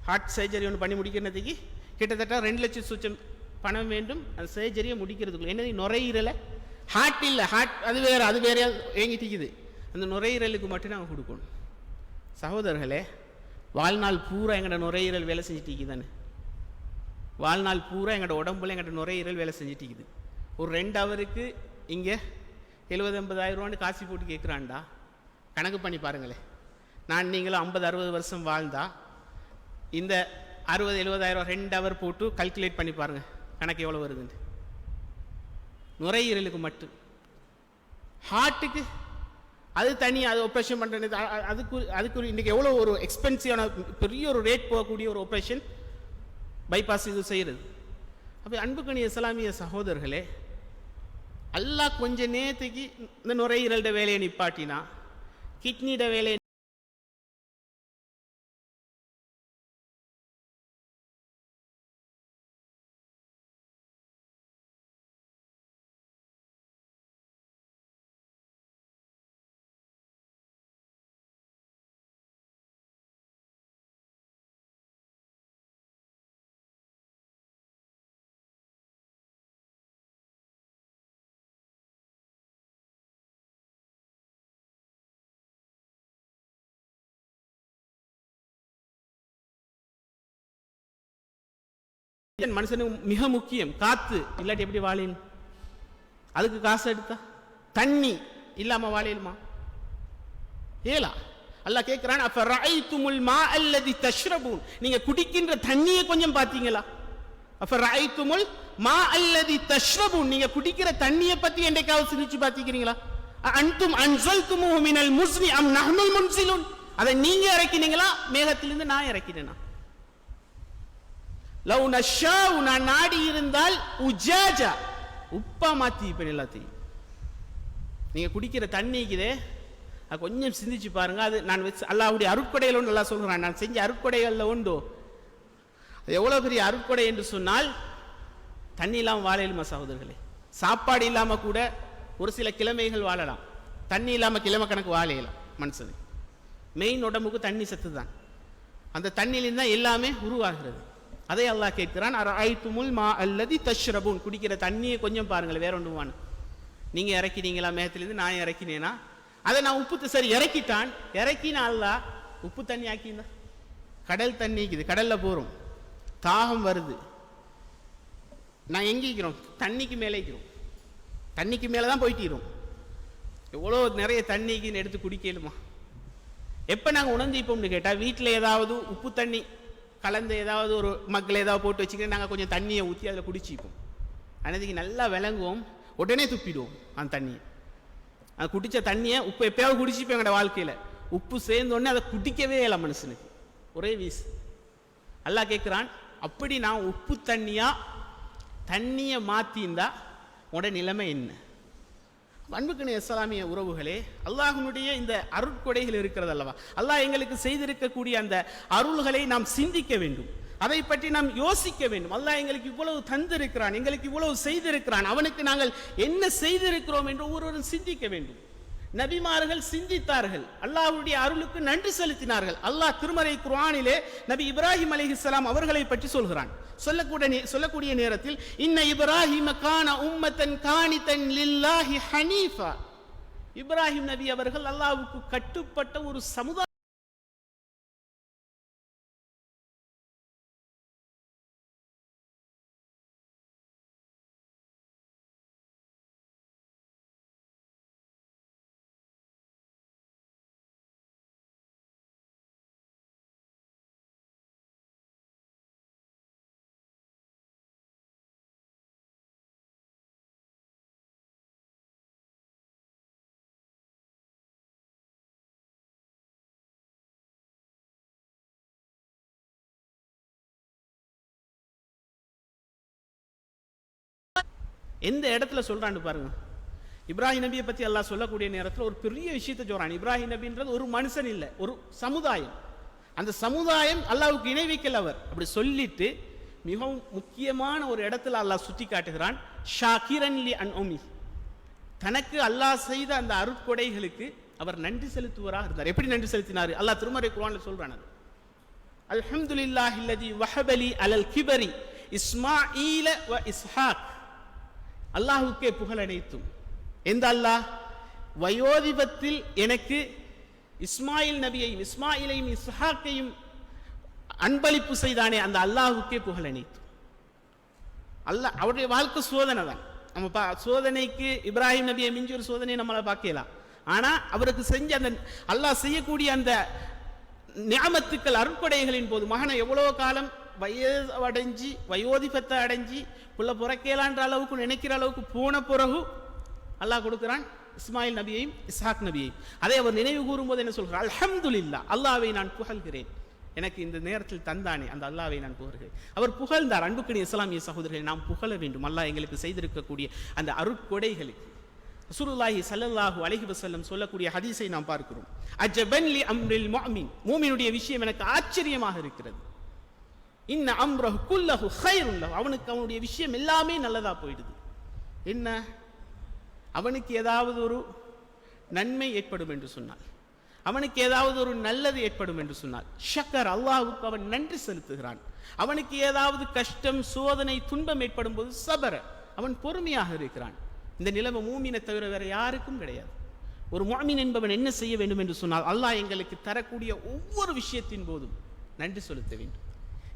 A: ஹார்ட் சர்ஜரி ஒன்று பண்ணி முடிக்கிறதுக்கு கிட்டத்தட்ட 2 லட்சம் சுச்சம் பணம் வேண்டும். அந்த சர்ஜரியை முடிக்கிறதுக்குள்ள என்னது, நுரையீரலை, ஹார்ட் இல்லை, ஹார்ட் அது வேற ஏங்கிட்டிக்குது, அந்த நுரையீரலுக்கு மட்டும் நாங்கள் கொடுக்கணும். சகோதரர்களே, வாழ்நாள் பூரா எங்களோட நுரையீரல் வேலை செஞ்சுட்டு தானே, வாழ்நாள் பூரா எங்களோட உடம்புல எங்களோட நுரையீரல் வேலை செஞ்சுட்டு ஒரு 2 ஹவருக்கு இங்கே 70,000-80,000 ரூபான்னு காசு போட்டு கேட்குறான்டா. கணக்கு பண்ணி பாருங்களேன். நான் நீங்களும் 50-60 வருஷம் வாழ்ந்தா இந்த 60,000-70,000 2 ஹவர் போட்டு கல்குலேட் பண்ணி பாருங்கள், கணக்கு எவ்வளோ வருதுன்னு. நுரையீரலுக்கு மட்டும். ஹார்ட்டுக்கு அது தனி, அது ஆப்ரேஷன் பண்ணுறது அதுக்கு இன்றைக்கி எவ்வளோ ஒரு எக்ஸ்பென்சிவான பெரிய ஒரு ரேட் போகக்கூடிய ஒரு ஆப்ரேஷன் பைபாஸ் இது செய்கிறது. அப்போ அன்புக்கணி இஸ்லாமிய சகோதரர்களே, அல்லாஹ் கொஞ்ச நேரத்துக்கு இந்த நுரையீரல்ட வேலையை நிப்பாட்டினா, கிட்னிட வேலையை மனுஷனுக்கு மிக முக்கியம். காத்து இல்லாட்டி எப்படி வாழின்? அதுக்கு காசு எடுத்தா தண்ணி இல்லாம வாழிலுமா? ஏலா. அல்லாஹ் கேட்கிறான், அஃபரஐதுமுல் மா அல்லதி தஷ்ரபூன், நீங்க குடிக்கின்ற தண்ணியை கொஞ்சம் பாத்தீங்களா? அஃபரஐதுமுல் மா அல்லதி தஷ்ரபூன், நீங்க குடிக்கிற தண்ணியை பத்தி என்னைக்காவது சிந்திச்சு பாத்தீங்களா? அன்தும் அன்ஸல்துமுஹு மினல் முஸ்னி அம் நஹ்னுல் முன்ஸிலூன், அதை நீங்க இறக்கினீங்களா மேகத்திலிருந்து நான் இறக்கினேனா? லவ் நஷாஉ, நான் நாடி இருந்தால் உஜாஜா, உப்பா மாத்தி இப்ப எல்லாத்தையும். நீங்க குடிக்கிற தண்ணிக்குதே அது கொஞ்சம் சிந்திச்சு பாருங்க. அது நான் அல்லாஹ்வுடைய அருட்கொடைகள் ஒன்று நல்லா சொல்கிறான். நான் செஞ்ச அருட்கொடைகள்ல உண்டு. அது எவ்வளவு பெரிய அருட்கொடை என்று சொன்னால், தண்ணி இல்லாமல் வாழையிலுமா சகோதரர்களே? சாப்பாடு இல்லாம கூட ஒரு சில கிழமைகள் வாழலாம். தண்ணி இல்லாம கிழமை கணக்கு வாழையலாம் மனுஷன். மெயின் உடம்புக்கு தண்ணி சத்து தான். அந்த தண்ணியிலிருந்து தான் எல்லாமே உருவாகிறது. அதை அல்லாஹ் கேட்கிறான், அரைத்துமுல் மா அல்லதி தஷ்ரபூன், குடிக்கிற தண்ணியை கொஞ்சம் பாருங்கள். வேற ஒன்றுவான நீங்க இறக்கினீங்களா மேகத்திலிருந்து? நான் இறக்கினேனா? அதை நான் உப்பு சரி இறக்கிட்டான், இறக்கினா அல்லாஹ் உப்பு தண்ணி ஆக்கியிருந்தா? கடல் தண்ணிக்குது, கடல்ல போறோம், தாகம் வருது, நான் எங்கிக்கிறோம்? தண்ணிக்கு மேலே இருக்கிறோம். தண்ணிக்கு மேலே தான் போயிட்டிரும். எவ்வளோ நிறைய தண்ணிக்கு எடுத்து குடிக்கலுமா? எப்போ நாங்கள் உணர்ந்திப்போம்னு கேட்டால், வீட்டில் ஏதாவது உப்பு தண்ணி கலந்து ஏதாவது ஒரு மக்களை ஏதாவது போட்டு வச்சுக்கிட்டு நாங்கள் கொஞ்சம் தண்ணியை ஊற்றி அதில் குடிச்சிப்போம். அன்னைக்கு நல்லா விளங்குவோம், உடனே துப்பிடுவோம் அந்த தண்ணியை. அது குடித்த தண்ணியை உப்பு எப்பயாவது குடிச்சிப்போம். எங்களோட வாழ்க்கையில் உப்பு சேர்ந்தோடனே அதை குடிக்கவே இல்லை மனுஷனுக்கு, ஒரே வீசு. அல்லாஹ் கேட்குறான், அப்படி நான் உப்பு தண்ணியை மாற்றியிருந்தா உட நிலைமை என்ன? அன்புக்குரிய இஸ்லாமிய உறவுகளே, அல்லாஹ்வுடைய இந்த அருட்கொடைகள் இருக்கிறது அல்லவா, அல்லாஹ் எங்களுக்கு செய்திருக்கக்கூடிய அந்த அருள்களை நாம் சிந்திக்க வேண்டும், அதை பற்றி நாம் யோசிக்க வேண்டும். அல்லாஹ் எங்களுக்கு இவ்வளவு தந்திருக்கிறான், எங்களுக்கு இவ்வளவு செய்திருக்கிறான், அவனுக்கு நாங்கள் என்ன செய்திருக்கிறோம் என்று ஒவ்வொருவரும் சிந்திக்க வேண்டும். நபிமார்கள் சிந்தித்தார்கள், அல்லாஹ்வுடைய அருளுக்கு நன்றி செலுத்தினார்கள். அல்லாஹ் திருமறை குர்ஆனிலே நபி இப்ராஹிம் அலைஹிஸ்ஸலாம் அவர்களை பற்றி சொல்கிறான். சொல்லக்கூடிய நேரத்தில், இன்ன இப்ராஹிம கான உம்மத்தன் கானிதன் லில்லாஹி ஹனீஃபா, இப்ராஹிம் நபி அவர்கள் அல்லாஹ்வுக்கு கட்டுப்பட்ட ஒரு சமுதாயம். எந்த இடத்துல சொல்றான்னு பாருங்க. இப்ராஹிம் நபியை பற்றி அல்லாஹ் சொல்லக்கூடிய நேரத்தில் ஒரு பெரிய விஷயத்தை சொல்றான். இப்ராஹிம் நபின்றது ஒரு மனுஷன் இல்லை, ஒரு சமுதாயம். அந்த சமுதாயம் அல்லாஹ்வுக்கு இணை வைக்கல அவர். அப்படி சொல்லிட்டு மிகவும் முக்கியமான ஒரு இடத்துல அல்லாஹ் சுட்டி காட்டுகிறான், ஷாகிரன் லி அன்உமி, தனக்கு அல்லாஹ் செய்த அந்த அருட்கொடைகளுக்கு அவர் நன்றி செலுத்துவராக இருந்தார். எப்படி நன்றி செலுத்தினார்? அல்லாஹ் திருமறை குர்ஆன்ல சொல்றான், அல்ஹம்துலில்லாஹில்லதி வஹபலி அலல் கிபரி இஸ்மாஈல வ இஸ்ஹாக், அல்லாஹ்வுக்கே புகழ் அனைத்தும். எந்த அல்லாஹ்? வயோதிபத்தில் எனக்கு இஸ்மாயில் நபியையும் இஸ்மாயிலையும் இஸ்ஹாக்கையும் அன்பளிப்பு செய்தானே அந்த அல்லாஹ்வுக்கே புகழ் அனைத்தும். அல்லாஹ் அவருடைய வாழ்க்கை சோதனை தான். நம்ம சோதனைக்கு இப்ராஹிம் நபியை மிஞ்சி ஒரு சோதனை நம்மளை பார்க்கலாம். ஆனா அவருக்கு செஞ்ச அந்த அல்லாஹ் செய்யக்கூடிய அந்த நியாமத்துக்கள் அருட்கொடைகளின் போது, மகனை எவ்வளோ காலம் வயதடைஞ்சி வயோதிபத்தை அடைஞ்சி புள்ள புறக்கேலான்ற அளவுக்கு நினைக்கிற அளவுக்கு போன பிறகு அல்லாஹ் கொடுக்கிறான் இஸ்மாயில் நபியையும் இஸ்ஹாக் நபியையும். அதை அவர் நினைவு கூறும் போது என்ன சொல்கிறார்? அல்ஹம்துலில்லாஹ், அல்லாஹ்வை நான் புகழ்கிறேன். எனக்கு இந்த நேரத்தில் தந்தானே அந்த அல்லாஹ்வை நான் புகழ்கிறேன். அவர் புகழ்ந்தார். அன்புக்குரிய இஸ்லாமிய சகோதரர்களை நாம் புகழ வேண்டும் அல்லாஹ் எங்களுக்கு செய்திருக்கக்கூடிய அந்த அருட்கொடைகளை. ரசூலுல்லாஹி ஸல்லல்லாஹு அலைஹி வஸல்லம் சொல்லக்கூடிய ஹதீஸை நாம் பார்க்கிறோம். அஜபன் லி அம்ரில் முஃமின், மூமினுடைய விஷயம் எனக்கு ஆச்சரியமாக இருக்கிறது. இன்ன அம்ரஹு குல்லஹு கைருன் லஹு, அவனுக்கு அவனுடைய விஷயம் எல்லாமே நல்லதா போயிடுது. என்ன, அவனுக்கு ஏதாவது ஒரு நன்மை ஏற்படும் என்று சொன்னால், அவனுக்கு ஏதாவது ஒரு நல்லது ஏற்படும் என்று சொன்னால் ஷக்கர், அல்லாஹ்வுக்கு அவன் நன்றி செலுத்துகிறான். அவனுக்கு ஏதாவது கஷ்டம் சோதனை துன்பம் ஏற்படும் போது சபர, அவன் பொறுமையாக இருக்கிறான். இந்த நிலைமை மூமினை தவிர வேற யாருக்கும் கிடையாது. ஒரு முஃமின் என்பவன் என்ன செய்ய வேண்டும் என்று சொன்னால், அல்லாஹ் எங்களுக்கு தரக்கூடிய ஒவ்வொரு விஷயத்தின் போதும் நன்றி செலுத்த வேண்டும்.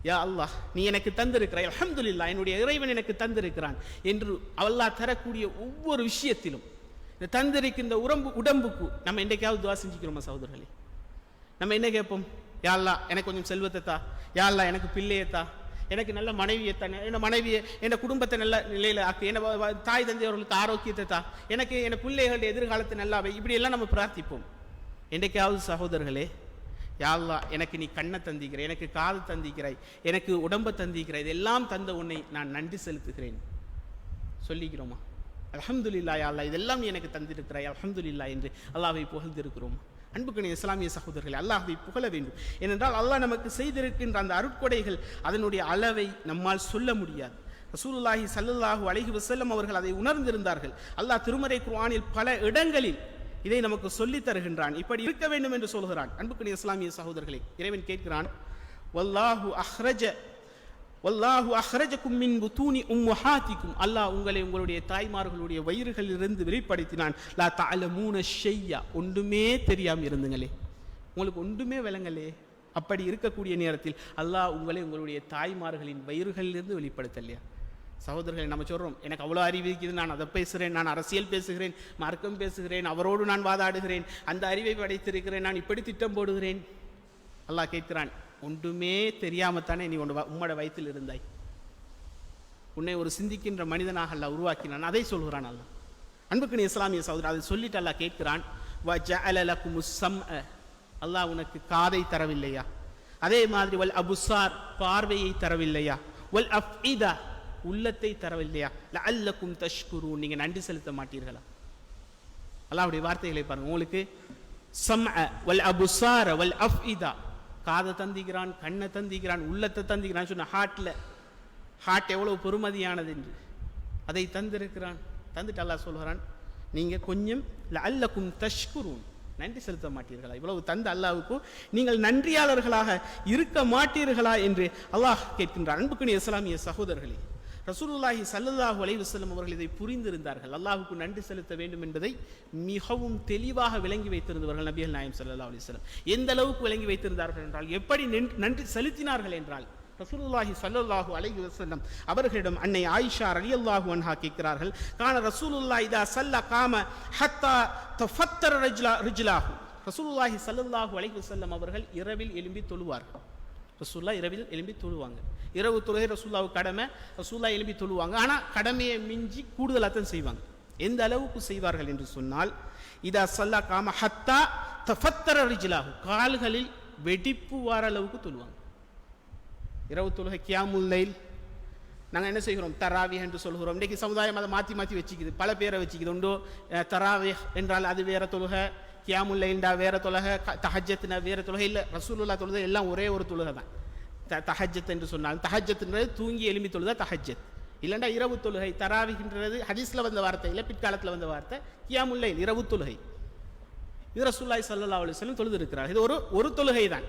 A: யா அல்லாஹ், நீ எனக்கு தந்திருக்கிறாய், அல்ஹம்துலில்லாஹ், என்னுடைய இறைவன் எனக்கு தந்திருக்கிறான் என்று அல்லாஹ் தரக்கூடிய ஒவ்வொரு விஷயத்திலும் இந்த தந்திருக்கின்ற உடம்புக்கு நம்ம என்றைக்காவது துவா செஞ்சுக்கிறோமா சகோதரர்களே? நம்ம என்ன கேட்போம்? யா அல்லாஹ் எனக்கு கொஞ்சம் செல்வத்தை தா, யா அல்லாஹ் எனக்கு பிள்ளையத்தா, எனக்கு நல்ல மனைவியை தா, என்ன மனைவியை என் குடும்பத்தை நல்ல நிலையில் ஆக்கு, என்ன தாய் தந்தையவர்களுக்கு ஆரோக்கியத்தை தா, எனக்கு என் பிள்ளைகளுடைய எதிர்காலத்தை நல்லாவை, இப்படியெல்லாம் நம்ம பிரார்த்திப்போம். என்றைக்காவது சகோதரர்களே, யா அல்லாஹ் எனக்கு நீ கண்ணை தந்திக்கிறாய், எனக்கு காது தந்திக்கிறாய், எனக்கு உடம்பை தந்திக்கிறாய், இதெல்லாம் தந்த உன்னை நான் நன்றி செலுத்துகிறேன் சொல்லிக்கிறோமா? அல்ஹம்துலில்லாஹ், யா அல்லாஹ் இதெல்லாம் நீ எனக்கு தந்திருக்கிறாய் அல்ஹம்துலில்லாஹ் என்று அல்லாஹ்வை புகழ்ந்திருக்கிறோம். அன்புக்குரிய இஸ்லாமிய சகோதரர்களை, அல்லாஹ்வை புகழ வேண்டும். ஏனென்றால் அல்லாஹ் நமக்கு செய்திருக்கின்ற அந்த அருட்கொடைகள் அதனுடைய அளவை நம்மால் சொல்ல முடியாது. ரசூலுல்லாஹி ஸல்லல்லாஹு அலைஹி வஸல்லம் அவர்கள் அதை உணர்ந்திருந்தார்கள். அல்லாஹ் திருமறை குர்ஆனில் பல இடங்களில் இதை நமக்கு சொல்லி தருகின்றான். இப்படி இருக்க வேண்டும் என்று சொல்கிறான். அன்புக்குரிய இஸ்லாமிய சகோதரர்களை, இறைவன் கேட்கிறான், வல்லாஹு அஹ்ரஜக்கும் மின் புதூனி உம்மஹாத்திக்கும், அல்லாஹ் உங்களை உங்களுடைய தாய்மார்களுடைய வயிறுகளிலிருந்து வெளிப்படுத்தினான். லா தஅலமூன ஷையா, ஒன்றுமே தெரியாம இருந்துங்களே, உங்களுக்கு ஒன்றுமே விளங்கலே. அப்படி இருக்கக்கூடிய நேரத்தில் அல்லாஹ் உங்களை உங்களுடைய தாய்மார்களின் வயிறுகளிலிருந்து வெளிப்படுத்தலையா? சகோதரர்களை, நம்ம சொல்கிறோம், எனக்கு அவ்வளோ அறிவு இருக்குது, நான் அதை பேசுகிறேன், நான் அரசியல் பேசுகிறேன், மார்க்கம் பேசுகிறேன், அவரோடு நான் வாதாடுகிறேன், அந்த அறிவை படைத்திருக்கிறேன், நான் இப்படி திட்டம் போடுகிறேன். அல்லாஹ் கேட்கிறான், ஒன்றுமே தெரியாமத்தானே நீ உம்மோட வயிற்றில் இருந்தாய், உன்னை ஒரு சிந்திக்கின்ற மனிதனாக அல்லாஹ் உருவாக்கினான். அதை சொல்கிறான் அல்லாஹ். அன்புக்குரிய இஸ்லாமிய சகோதரர், அதை சொல்லிட்டு அல்லாஹ் கேட்கிறான், வஜஅல லகுமுஸ் ஸம்அ, அல்லாஹ் உனக்கு காதை தரவில்லையா? அதே மாதிரி வல் அபுசார், பார்வையை தரவில்லையா? வல் அஃஇதா, உள்ளத்தை தரவில்லையா? லஅல்லக்கும் தஷ்குரூன், நீங்க நன்றி செலுத்த மாட்டீர்களா? அல்லாஹ்வுடைய வார்த்தைகளை பாருங்க. உங்களுக்கு ஸம்அ வல் அபுசார வல் அஃஇதா, காதை தந்திக்கிறான், கண்ணை தந்திக்கிறான், உள்ளத்தை தந்திக்கிறான். சொன்ன ஹார்ட் எவ்வளவு பெருமதியானது என்று அதை தந்திருக்கிறான். தந்துட்டு அல்லாஹ் சொல்கிறான், நீங்க கொஞ்சம் லஅல்லக்கும் தஷ்குரூன், நன்றி செலுத்த மாட்டீர்களா? இவ்வளவு தந்த அல்லாஹ்வுக்கு நீங்கள் நன்றியாளர்களாக இருக்க மாட்டீர்களா என்று அல்லாஹ் கேட்கின்றான். அன்புக்குரிய இஸ்லாமிய சகோதரர்களே, ரசூலுல்லாஹி ஸல்லல்லாஹு அலைஹி வஸல்லம் அவர்கள் இதை புரிந்திருந்தார்கள். அல்லாஹ்வுக்கு நன்றி செலுத்த வேண்டும் என்பதை மிகவும் தெளிவாக விளங்கி வைத்திருந்தவர்கள் நபிகள் நாயகம் ஸல்லல்லாஹு அலைஹி வஸல்லம். எந்த அளவுக்கு விளங்கி வைத்திருந்தார்கள் என்றால், எப்படி நன்றி செலுத்தினார்கள் என்றால், ரசூலுல்லாஹி ஸல்லல்லாஹு அலைஹி வஸல்லம் அவர்களிடம் அன்னை ஆயிஷா ரலியல்லாஹு அன்ஹா கேட்கிறார்கள், கான ரசூலுல்லாஹி இதா ஸல்ல காம ஹத்தா தஃபத்தர ரிஜ்லாஹு, ரசூலுல்லாஹி ஸல்லல்லாஹு அலைஹி வஸல்லம் அவர்கள் இரவில் எழும்பி தொழுவார்கள். ரசூல்லா இரவில் எழும்பி தொழுவாங்க. இரவு தொழுகை ரசூல்லாவுக்கு கடமை, ரசூல்லா எழும்பி தொழுவாங்க. ஆனால் கடமையை மிஞ்சி கூடுதலாக தான் செய்வாங்க. எந்த அளவுக்கு செய்வார்கள் என்று சொன்னால், இதா ஸல்லா காம ஹத்தா தஃபத்தர ரிஜ்லாஹு, கால்களில் வெடிப்பு வார அளவுக்கு தொழுவாங்க. இரவு தொழுகை கியாமுல் லைல், நாங்கள் என்ன செய்கிறோம், தராவி என்று சொல்கிறோம். இன்றைக்கு சமுதாயம் அதை மாற்றி மாற்றி வச்சுக்குது, பல பேரை வச்சுக்குது. உண்டோ தராவி என்றால் அது வேற தொழுகை, கியாமுல் லைல்டா வேற தொழுகை, தஹஜ்ஜத்னா வேற தொழுகை. இல்லை, ரசூலுல்லாஹ் தொழுகை எல்லாம் ஒரே ஒரு தொழுகை தான். தஹஜ்ஜத் என்று சொன்னால், தஹஜ்ஜத்ன்றது தூங்கி எழும்பி தொழுதா தஹஜ்ஜத், இல்லைண்டா இரவு தொழுகை. தராவிகின்றது ஹதீஸ்ல வந்த வார்த்தை இல்லை, பிற்காலத்தில் வந்த வார்த்தை. கியாமுல் லைல் இரவு தொழுகை. இது ரசூலுல்லாஹி ஸல்லல்லாஹு அலைஹி வஸல்லம் தொழுது இருக்கிறார். இது ஒரு தொழுகை தான்.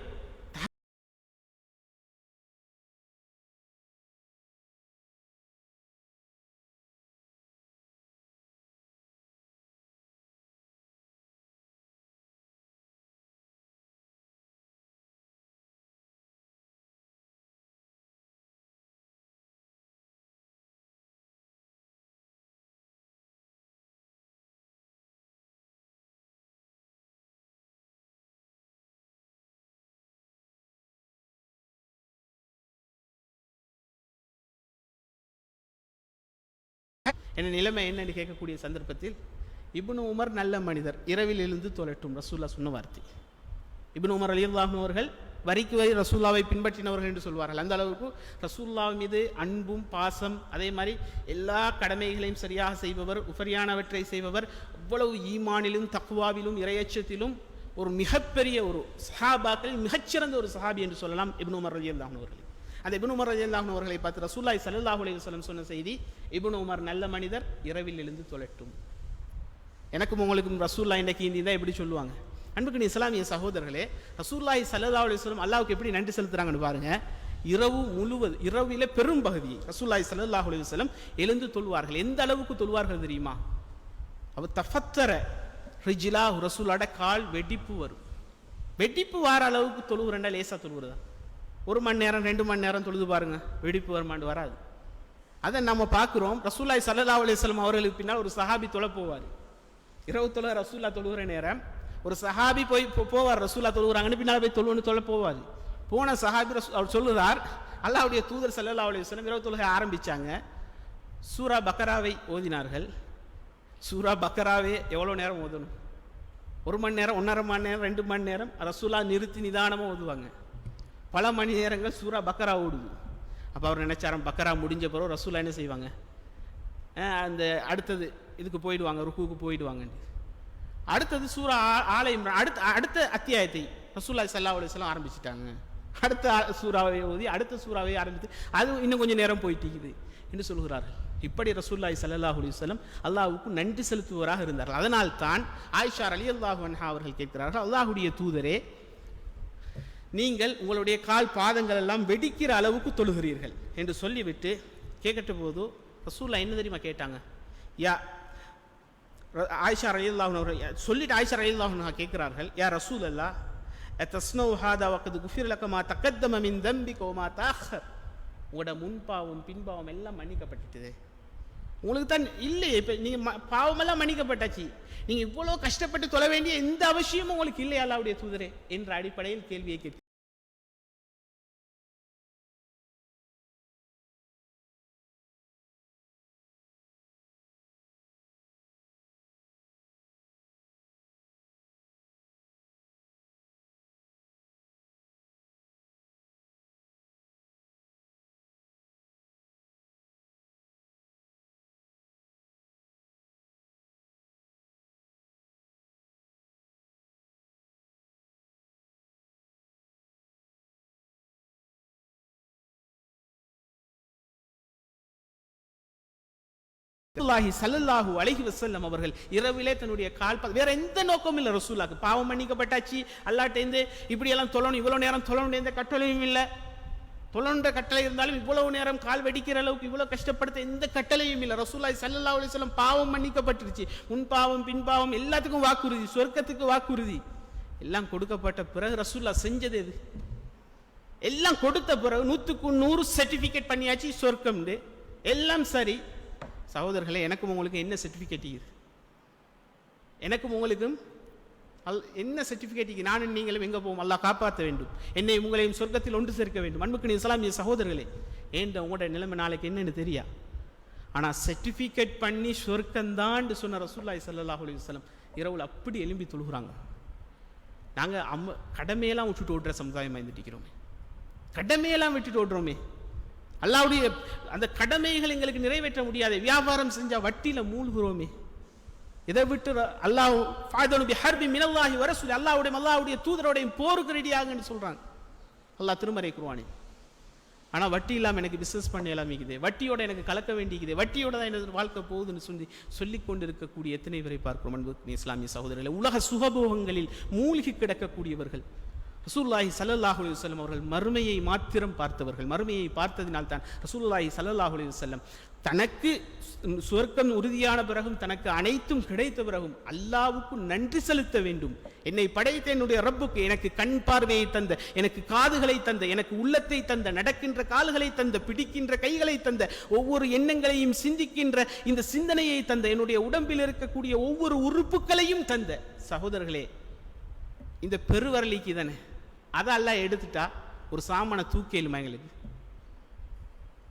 A: என்ன நிலைமை என்னன்னு கேட்கக்கூடிய சந்தர்ப்பத்தில், இப்னு உமர் நல்ல மனிதர், இரவில் எழுந்து தொழட்டும், ரசூலுல்லாஹ் சொன்ன வார்த்தை. இப்னு உமர் ரலியல்லாஹு அவர்கள் வரிக்கு வரி ரசூல்லாவை பின்பற்றினவர்கள் என்று சொல்வார்கள். அந்த அளவுக்கு ரசூல்லா மீது அன்பும் பாசம், அதே மாதிரி எல்லா கடமைகளையும் சரியாக செய்பவர், உபரியானவற்றை செய்பவர், அவ்வளவு ஈமானிலும் தக்வாவிலும் இறையச்சத்திலும் ஒரு மிகப்பெரிய ஒரு சஹாபாக்கள் மிகச்சிறந்த ஒரு சஹாபி என்று சொல்லலாம் இப்னு உமர் ரலியல்லாஹு அன்ஹு அவர்கள். அந்த இப்னு உமர் ரலியல்லாஹு அன்ஹு அவர்களை பார்த்து ரசூலுல்லாஹி ஸல்லல்லாஹு அலைஹி வஸல்லம் சொன்ன செய்தி, இப்னு உமர் நல்ல மனிதர், இரவில் எழுந்து தொழட்டும். எனக்கும் உங்களுக்கும் ரசூலுல்லாஹ் இன்றைக்கு இந்த எப்படி சொல்லுவாங்க? அன்புக்கு இஸ்லாமிய சகோதரர்களே, ரசூலுல்லாஹி ஸல்லல்லாஹு அலைஹி வஸல்லம் அல்லாஹ்வுக்கு எப்படி நன்றி செலுத்துறாங்கன்னு பாருங்க. இரவு முழுவதும், இரவிலே பெரும் பகுதியை ரசூலுல்லாஹி ஸல்லல்லாஹு அலைஹி வஸல்லம் எழுந்து தொழுவார்கள். எந்த அளவுக்கு தொழுவார்கள் தெரியுமா? அவர் தஃபத்தர ரிஜிலாஹு, ரசூலோட கால் வெடிப்பு வரும். வெடிப்பு வார அளவுக்கு தொழுவுறண்டா லேசா தொழுவுறதா? 1 மணி நேரம் 2 மணி நேரம் தொழுது பாருங்க, வெடிப்பு வருமாண்டு வராது. அதை நம்ம பார்க்குறோம். ரசூலுல்லாஹி ஸல்லல்லாஹு அலைஹி வஸல்லம் அவர்களுக்கு பின்னால் ஒரு சஹாபி தொழ போவார். இரவு தொழ ரசூலுல்லாஹ் தொழுகிற நேரம் ஒரு சஹாபி போவார். ரசூலுல்லாஹ் தொழுகிறாங்கன்னு பின்னால் போய் தொழ போவார். போன சஹாபி அவர் சொல்லுறார், அல்லாஹ்வுடைய தூதர் ஸல்லல்லாஹு அலைஹி வஸல்லம் இரவு தொழுகை ஆரம்பிச்சாங்க. சூரா பக்கராவை ஓதினார்கள். சூரா பக்கராவே எவ்வளோ நேரம் ஓதணும்? 1 மணி நேரம், 1.5 மணி நேரம், 2 மணி நேரம் ரசூலுல்லாஹ் நிறுத்தி நிதானமாக ஓதுவாங்க. பல மணி நேரங்கள் சூரா பக்கரா ஓடுது. அப்போ அவர் நினைச்சாரம், பக்கரா முடிஞ்ச பிறகு ரசூலுல்லாஹ் என்ன செய்வாங்க? அந்த அடுத்தது இதுக்கு போயிடுவாங்க, ருக்குவுக்கு போயிடுவாங்க. அடுத்தது சூரா ஆல இம்ரான், அடுத்த அத்தியாயத்தை ரசூலுல்லாஹி ஸல்லல்லாஹு அலைஹி வஸல்லம் ஆரம்பிச்சிட்டாங்க. அடுத்த சூறாவை ஓதி அடுத்த சூறாவை ஆரம்பித்து அது இன்னும் கொஞ்சம் நேரம் போயிட்டு என்று சொல்கிறார்கள். இப்படி ரசூலுல்லாஹி ஸல்லல்லாஹு அலைஹி வஸல்லம் அல்லாஹ்வுக்கு நன்றி செலுத்துவராக இருந்தார்கள். அதனால் தான் ஆயிஷா ரலியல்லாஹு அன்ஹா அவர்கள் கேட்கிறார்கள், அல்லாஹ்வுடைய தூதரே, நீங்கள் உங்களுடைய கால் பாதங்கள் எல்லாம் வெடிக்கிற அளவுக்கு தொழுகிறீர்கள் என்று சொல்லிவிட்டு கேட்கட்ட போது ரசூலுல்லாஹ் என்ன தெரியுமா கேட்டாங்க? யா ஆயிஷா ரலியல்லாஹு அன்ஹா சொல்லிட்டு ஆயிஷா ரலியல்லாஹு அன்ஹா கேட்கிறார்கள், யா ரசூலல்லாஹ் அத்தஸ்னவு ஹாதா வகது குஃபிர் லக மா தகத்தம மின் தம்பிக வ மா தஅஹர். உங்களோட முன்பாவம் பின்பாவம் எல்லாம் மன்னிக்கப்பட்டுட்டது. உங்களுக்கு தான் இல்லையே, இப்போ நீங்கள் பாவமெல்லாம் மன்னிக்கப்பட்டாச்சு, நீங்கள் இவ்வளோ கஷ்டப்பட்டு தொழ வேண்டிய எந்த அவசியமும் உங்களுக்கு இல்லையா அல்லாஹ்வுடைய தூதரே என்ற அடிப்படையில் கேள்வியை கேட்க ரசூலுல்லாஹி ஸல்லல்லாஹு அலைஹி வஸல்லம் அவர்கள் இரவிலே தன்னுடைய வேற எந்த நோக்கமும் இல்லை. ரசூலுல்லாஹ்க்கு பாவம் மன்னிக்கப்பட்டாச்சு, அல்லாஹ்ட்டேந்து இப்படி எல்லாம் தொழணும், இவ்வளவு நேரம் தொழணும் எந்த கட்டளையும் இல்லை. தொழணுன்ற கட்டளை இருந்தாலும் இவ்வளவு நேரம் கால் வெடிக்கிற அளவுக்கு இவ்வளவு கஷ்டப்படுத்த எந்த கட்டளையும் இல்லை. ரசூலுல்லாஹி ஸல்லல்லாஹு அலைஹி வஸல்லம் பாவம் மன்னிக்கப்பட்டுருச்சு, முன் பாவம் பின் பாவம் எல்லாத்துக்கும் வாக்குறுதி, சொர்க்கத்துக்கு வாக்குறுதி எல்லாம் கொடுக்கப்பட்ட பிறகு ரசூலுல்லாஹ் செஞ்சது எது? எல்லாம் கொடுத்த பிறகு 100க்கு 100 சர்டிபிகேட் பண்ணியாச்சு, சொர்க்கம் எல்லாம் சரி. சகோதரர்களே, எனக்கும் உங்களுக்கு என்ன சர்டிஃபிகேட் இது? எனக்கும் உங்களுக்கும் என்ன சர்டிஃபிகேட்? நானும் நீங்களும் எங்கே போவோம்? அல்லாஹ் காப்பாற்ற வேண்டும், என்னை உங்களையும் சொர்க்கத்தில் ஒன்று சேர்க்க வேண்டும். அன்புக்கு இஸ்லாமிய சகோதரர்களே, ஏன் உங்களோட நிலைமை நாளைக்கு என்னன்னு தெரியா? ஆனால் சர்டிஃபிகேட் பண்ணி சொர்க்கந்தான்னு சொன்ன ரசூலுல்லாஹி ஸல்லல்லாஹு அலைஹி வஸல்லம் இரவுல அப்படி எழும்பி தொழுகிறாங்க. நாங்கள் கடமையெல்லாம் விட்டுட்டு ஓடுற சமுதாயமாக இருந்துட்டிருக்கிறோமே, கடமையெல்லாம் விட்டுட்டு ஓடுறோமே. அல்லாஹ்வுடைய அந்த கடமைகள் எங்களுக்கு நிறைவேற்ற முடியாது. வியாபாரம் செஞ்சால் வட்டியில் மூழ்கிறோமே. இதை விட்டு அல்லாஹ் ஃபாதனு பிஹர்பி மினல்லாஹி வ ரசூலி, அல்லாஹ்வுடைய தூதரோடைய போருக்கு ரெடியாகன்னு சொல்கிறாங்க அல்லாஹ் திருமறை குர்ஆனில். ஆனால் வட்டி இல்லாமல் எனக்கு பிஸ்னஸ் பண்ண எல்லாமே இருக்குது, வட்டியோட எனக்கு கலக்க வேண்டிக்குது, வட்டியோட தான் எனது வாழ்க்கை போகுதுன்னு சொல்லிக் கொண்டு இருக்கக்கூடிய எத்தனை பேரை பார்க்கிறோம். அன்பு இஸ்லாமிய சகோதரர்களை, உலக சுகபோகங்களில் மூழ்கி கிடக்கக்கூடியவர்கள். ரசூலுல்லாஹி ஸல்லல்லாஹு அலைஹி வஸல்லம் அவர்கள் மறுமையை மாத்திரம் பார்த்தவர்கள். மறுமையை பார்த்ததினால் தான் ரசூலுல்லாஹி ஸல்லல்லாஹு அலைஹி வஸல்லம் தனக்கு சொர்க்கம் உறுதியான பிறகும், தனக்கு அனைத்தும் கிடைத்த பிறகும் அல்லாஹ்வுக்கு நன்றி செலுத்த வேண்டும். என்னை படைத்த என்னுடைய ரப்புக்கு, எனக்கு கண் பார்வையை தந்த, எனக்கு காதுகளை தந்த, எனக்கு உள்ளத்தை தந்த, நடக்கின்ற கால்களை தந்த, பிடிக்கின்ற கைகளை தந்த, ஒவ்வொரு எண்ணங்களையும் சிந்திக்கின்ற இந்த சிந்தனையை தந்த, என்னுடைய உடம்பில் இருக்கக்கூடிய ஒவ்வொரு உறுப்புகளையும் தந்த. சகோதரர்களே, இந்த பெருவரலிக்கு தானே அதை எல்லாம் எடுத்துட்டா ஒரு சாமான தூக்கேலுமா? எங்களுக்கு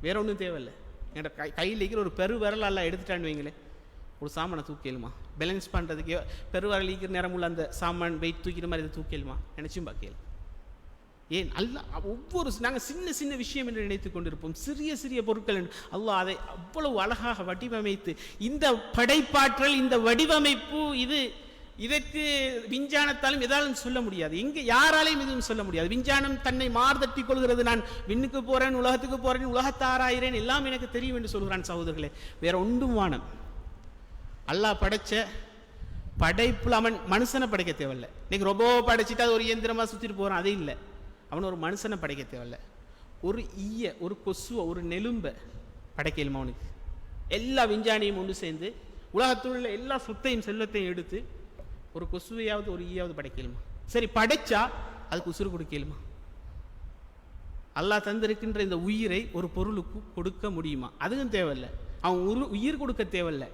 A: வேற ஒன்றும் தேவையில்லை. என்கிட்ட கையில் இருக்கிற ஒரு பெருவரல் எல்லாம் எடுத்துட்டான்னு வைங்களேன், ஒரு சாமானை தூக்கேலுமா? பேலன்ஸ் பண்ணுறதுக்கு பெருவரல் இருக்கிற நேரம் உள்ள அந்த சாமான் வெயிட் தூக்கிற மாதிரி இதை தூக்கேலுமா? நினச்சும் பார்க்கல. ஏன் அல்லாஹ் ஒவ்வொரு நாங்கள் சின்ன சின்ன விஷயம் என்று நினைத்து கொண்டிருப்போம், சிறிய சிறிய பொருட்கள் என்று. அல்லாஹ் அதை அவ்வளவு அழகாக வடிவமைத்து, இந்த படைப்பாற்றல், இந்த வடிவமைப்பு, இதற்கு விஞ்ஞானத்தாலும் எதாலும் சொல்ல முடியாது, எங்கே யாராலையும் எதுவும் சொல்ல முடியாது. விஞ்ஞானம் தன்னை மார்தட்டி கொள்கிறது, நான் விண்ணுக்கு போறேன், உலகத்துக்கு போறேன், உலகத்தை ஆராயிறேன், எல்லாம் எனக்கு தெரியும் என்று சொல்கிறான். சகோதரர்களே, வேற ஒன்றும் வானம். அல்லாஹ் படைச்ச படைப்புல அவன் மனுஷனை படைக்க தேவையில்லை. இன்னைக்கு ரொபோ படைச்சிட்டு அது ஒரு இயந்திரமா சுத்திட்டு போறான், அது இல்லை. அவன் ஒரு மனுஷனை படைக்க தேவையில்லை. ஒரு ஒரு கொசுவை, ஒரு நெலும்பை படைக்கலுமா அவனுக்கு? எல்லா விஞ்ஞானியும் ஒன்று சேர்ந்து உலகத்தில் உள்ள எல்லா சொத்தையும் செல்வத்தையும் எடுத்து ஒரு கொசுவையாவது ஒரு ஈயாவது படைக்கலுமா? சரி, படைச்சா அதுக்கு உசுறு கொடுக்கலுமா? அல்லாஹ் தந்திருக்கின்ற இந்த உயிரை ஒரு பொருளுக்கு கொடுக்க முடியுமா? அதுவும் தேவையில்லை. அவன் உயிர் கொடுக்க தேவையில்லை.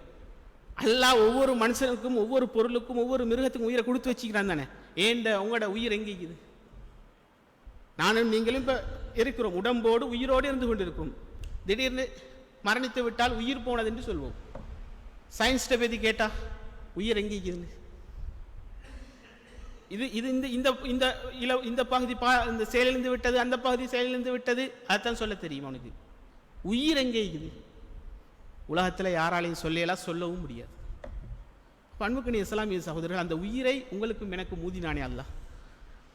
A: அல்லாஹ் ஒவ்வொரு மனுஷனுக்கும், ஒவ்வொரு பொருளுக்கும், ஒவ்வொரு மிருகத்துக்கும் உயிரை கொடுத்து வச்சுக்கிறான் தானே. ஏண்ட உங்களோட உயிர் எங்கே இருக்குது? நானும் நீங்களும் இப்போ இருக்கிறோம், உடம்போடு உயிரோடு இருந்து கொண்டிருக்கிறோம். திடீர்னு மரணித்து விட்டால் உயிர் போனது என்று சொல்வோம். சயின்ஸ்ட பற்றி கேட்டா உயிர் எங்கே இருக்குது? இது இந்த பகுதி இந்த செயலிழந்து விட்டது, அந்த பகுதி செயலிழந்து விட்டது, அதைத்தான் சொல்ல தெரியும் அவனுக்கு. உயிர் எங்கே இருக்குது? உலகத்தில் யாராலையும் சொல்லலாம், சொல்லவும் முடியாது. பண்புக்கு இஸ்லாமிய சகோதரர்கள், அந்த உயிரை உங்களுக்கும் எனக்கு ஊதினானே அல்லாஹ்.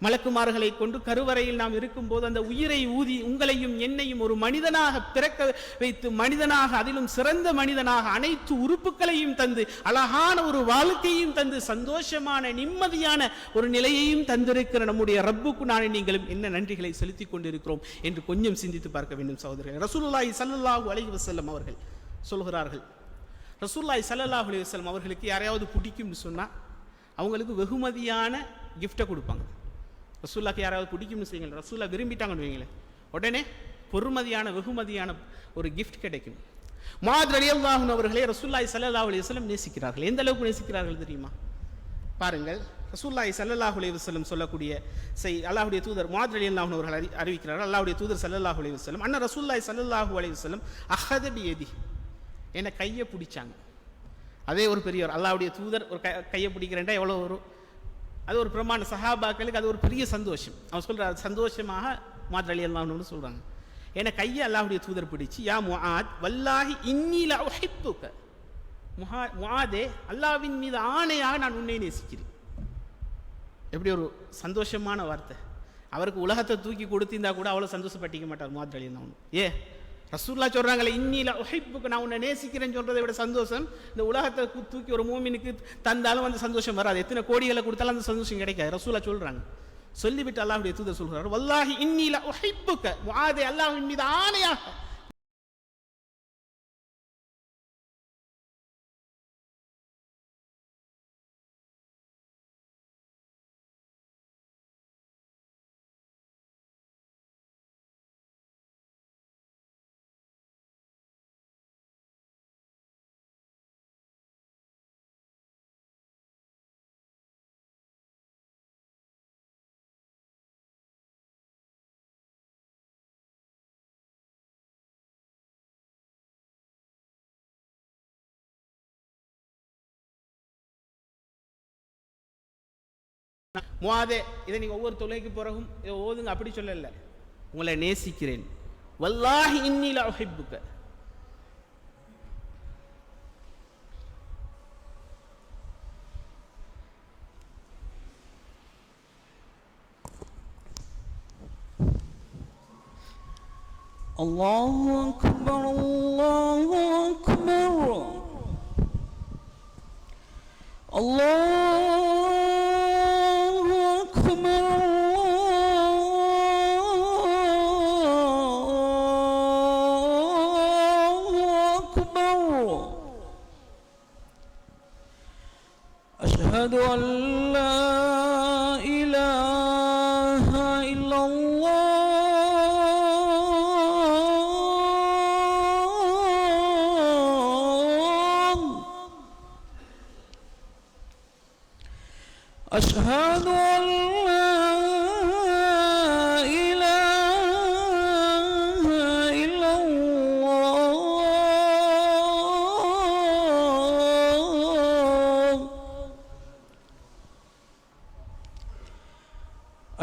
A: மலக்குமார்களை கொண்டு கருவறையில் நாம் இருக்கும்போது அந்த உயிரை ஊதி உங்களையும் என்னையும் ஒரு மனிதனாக பிறக்க வைத்து, மனிதனாக, அதிலும் சிறந்த மனிதனாக, அனைத்து உறுப்புகளையும் தந்து, அழகான ஒரு வாழ்க்கையும் தந்து, சந்தோஷமான நிம்மதியான ஒரு நிலையையும் தந்திருக்கிற நம்முடைய ரப்புக்கு நான் நீங்களும் என்ன நன்றிகளை செலுத்திக் கொண்டிருக்கிறோம் என்று கொஞ்சம் சிந்தித்து பார்க்க வேண்டும் சகோதரர்கள். ரசூலுல்லாஹி ஸல்லல்லாஹு அலைஹி வஸல்லம் அவர்கள் சொல்கிறார்கள், ரசூலுல்லாஹி ஸல்லல்லாஹு அலைஹி வஸல்லம் அவர்களுக்கு யாரையாவது பிடிக்கும்னு சொன்னால் அவங்களுக்கு வெகுமதியான கிஃப்டை கொடுப்பாங்க. ரசூலுல்லாஹ்க்கு யாராவது பிடிக்கும்னு செய்யுங்க, ரசூலுல்லாஹ் விரும்பிட்டாங்கன்னு வைங்களேன், உடனே பொறுமதியான வெகுமதியான ஒரு கிஃப்ட் கிடைக்கும். முஆத் ரலியல்லாஹு அன்ஹு அவர்களே ரசூலுல்லாஹி ஸல்லல்லாஹு அலைஹி வஸல்லம் நேசிக்கிறார்கள். எந்த அளவுக்கு நேசிக்கிறார்கள் தெரியுமா? பாருங்கள், ரசூலுல்லாஹி ஸல்லல்லாஹு அலைஹி வஸல்லம் சொல்லக்கூடிய அல்லாஹ்வுடைய தூதர் முஆத் ரலியல்லாஹு அன்ஹு அவர்கள் அறிவிக்கிறார்கள், அல்லாஹ்வுடைய தூதர் ஸல்லல்லாஹு அலைஹி வஸல்லம் அன்ன ரசூலுல்லாஹி ஸல்லல்லாஹு அலைஹி வஸல்லம் அஹத பியதி, என்னை கையை பிடிச்சாங்க. அதே ஒரு பெரியவர், அல்லாஹ்வுடைய தூதர் ஒரு கையை பிடிக்கிறேன்டா எவ்வளோ ஒரு, அது ஒரு பிரமாண சஹாபாக்களுக்கு அது ஒரு பெரிய சந்தோஷம். அவன் சொல்கிறார், சந்தோஷமாக முஆத் ரலியல்லாஹு அன்ஹு சொல்கிறாங்க, என்னை கையை அல்லாஹ்வுடைய தூதர் பிடிச்சி, யா முஆத் வல்லாஹி இன்னி லா உஹிப்புக, முஆதே அல்லாஹ்வின் மீது ஆணையாக நான் உன்னை நேசிக்கிறேன். எப்படி ஒரு சந்தோஷமான வார்த்தை. அவருக்கு உலகத்தை தூக்கி கொடுத்திருந்தா கூட அவ்வளோ சந்தோஷப்பட்டிக்க மாட்டார் முஆத் ரலியல்லாஹு அன்ஹு. ரசூலுல்லாஹ் சொல்றாங்களே, இன்னில உஹிப்புக்கு, நான் உன்னை நேசிக்கிறேன்னு சொல்றதை விட சந்தோஷம் இந்த உலகத்தை தூக்கி ஒரு மூமினுக்கு தந்தாலும் அந்த சந்தோஷம் வராது. எத்தனை கோடிகளை கொடுத்தாலும் அந்த சந்தோஷம் கிடைக்காது. ரசூலுல்லாஹ் சொல்றாங்க. சொல்லிவிட்டு அல்லாஹ்வுடைய தூதர் சொல்றாரு, வல்லாஹி இன்னில உஹிப்புக, முஆதே அல்லாஹ்வின் மீது ஆணையாக முஆதே, இதை நீங்கள் ஒவ்வொரு தொழுகைக்கு பிறகும் இதை ஓதுங்க, அப்படி சொல்லல, உங்களை நேசிக்கிறேன். வல்லாஹி இன்னி லா உஹிப்புக.
B: அல்லாஹு அக்பர், அல்லாஹு அக்பர், அல்லாஹ் أشهد أن لا إله إلا الله أشهد أن لا إله إلا الله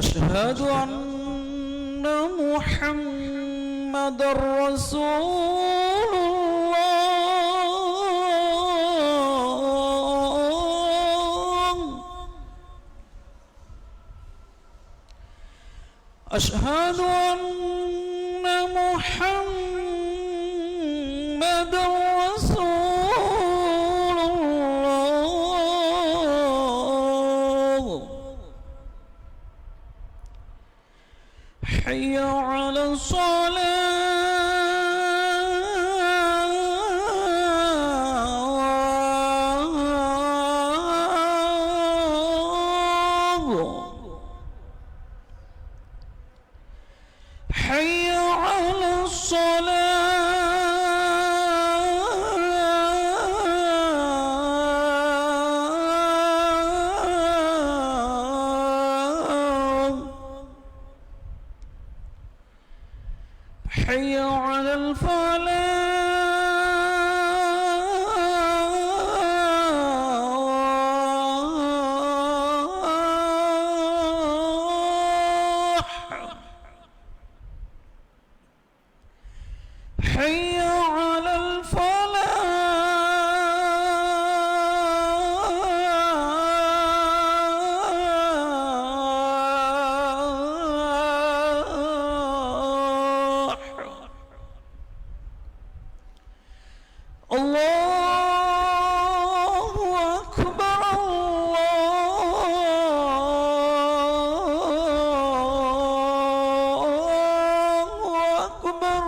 B: أشهد أن محمدا رسول الله أشهد أن محمدا رسول الله حي على الصلاة حي على الصلاة حي على الفلاح حي على الفلاح الله أكبر الله أكبر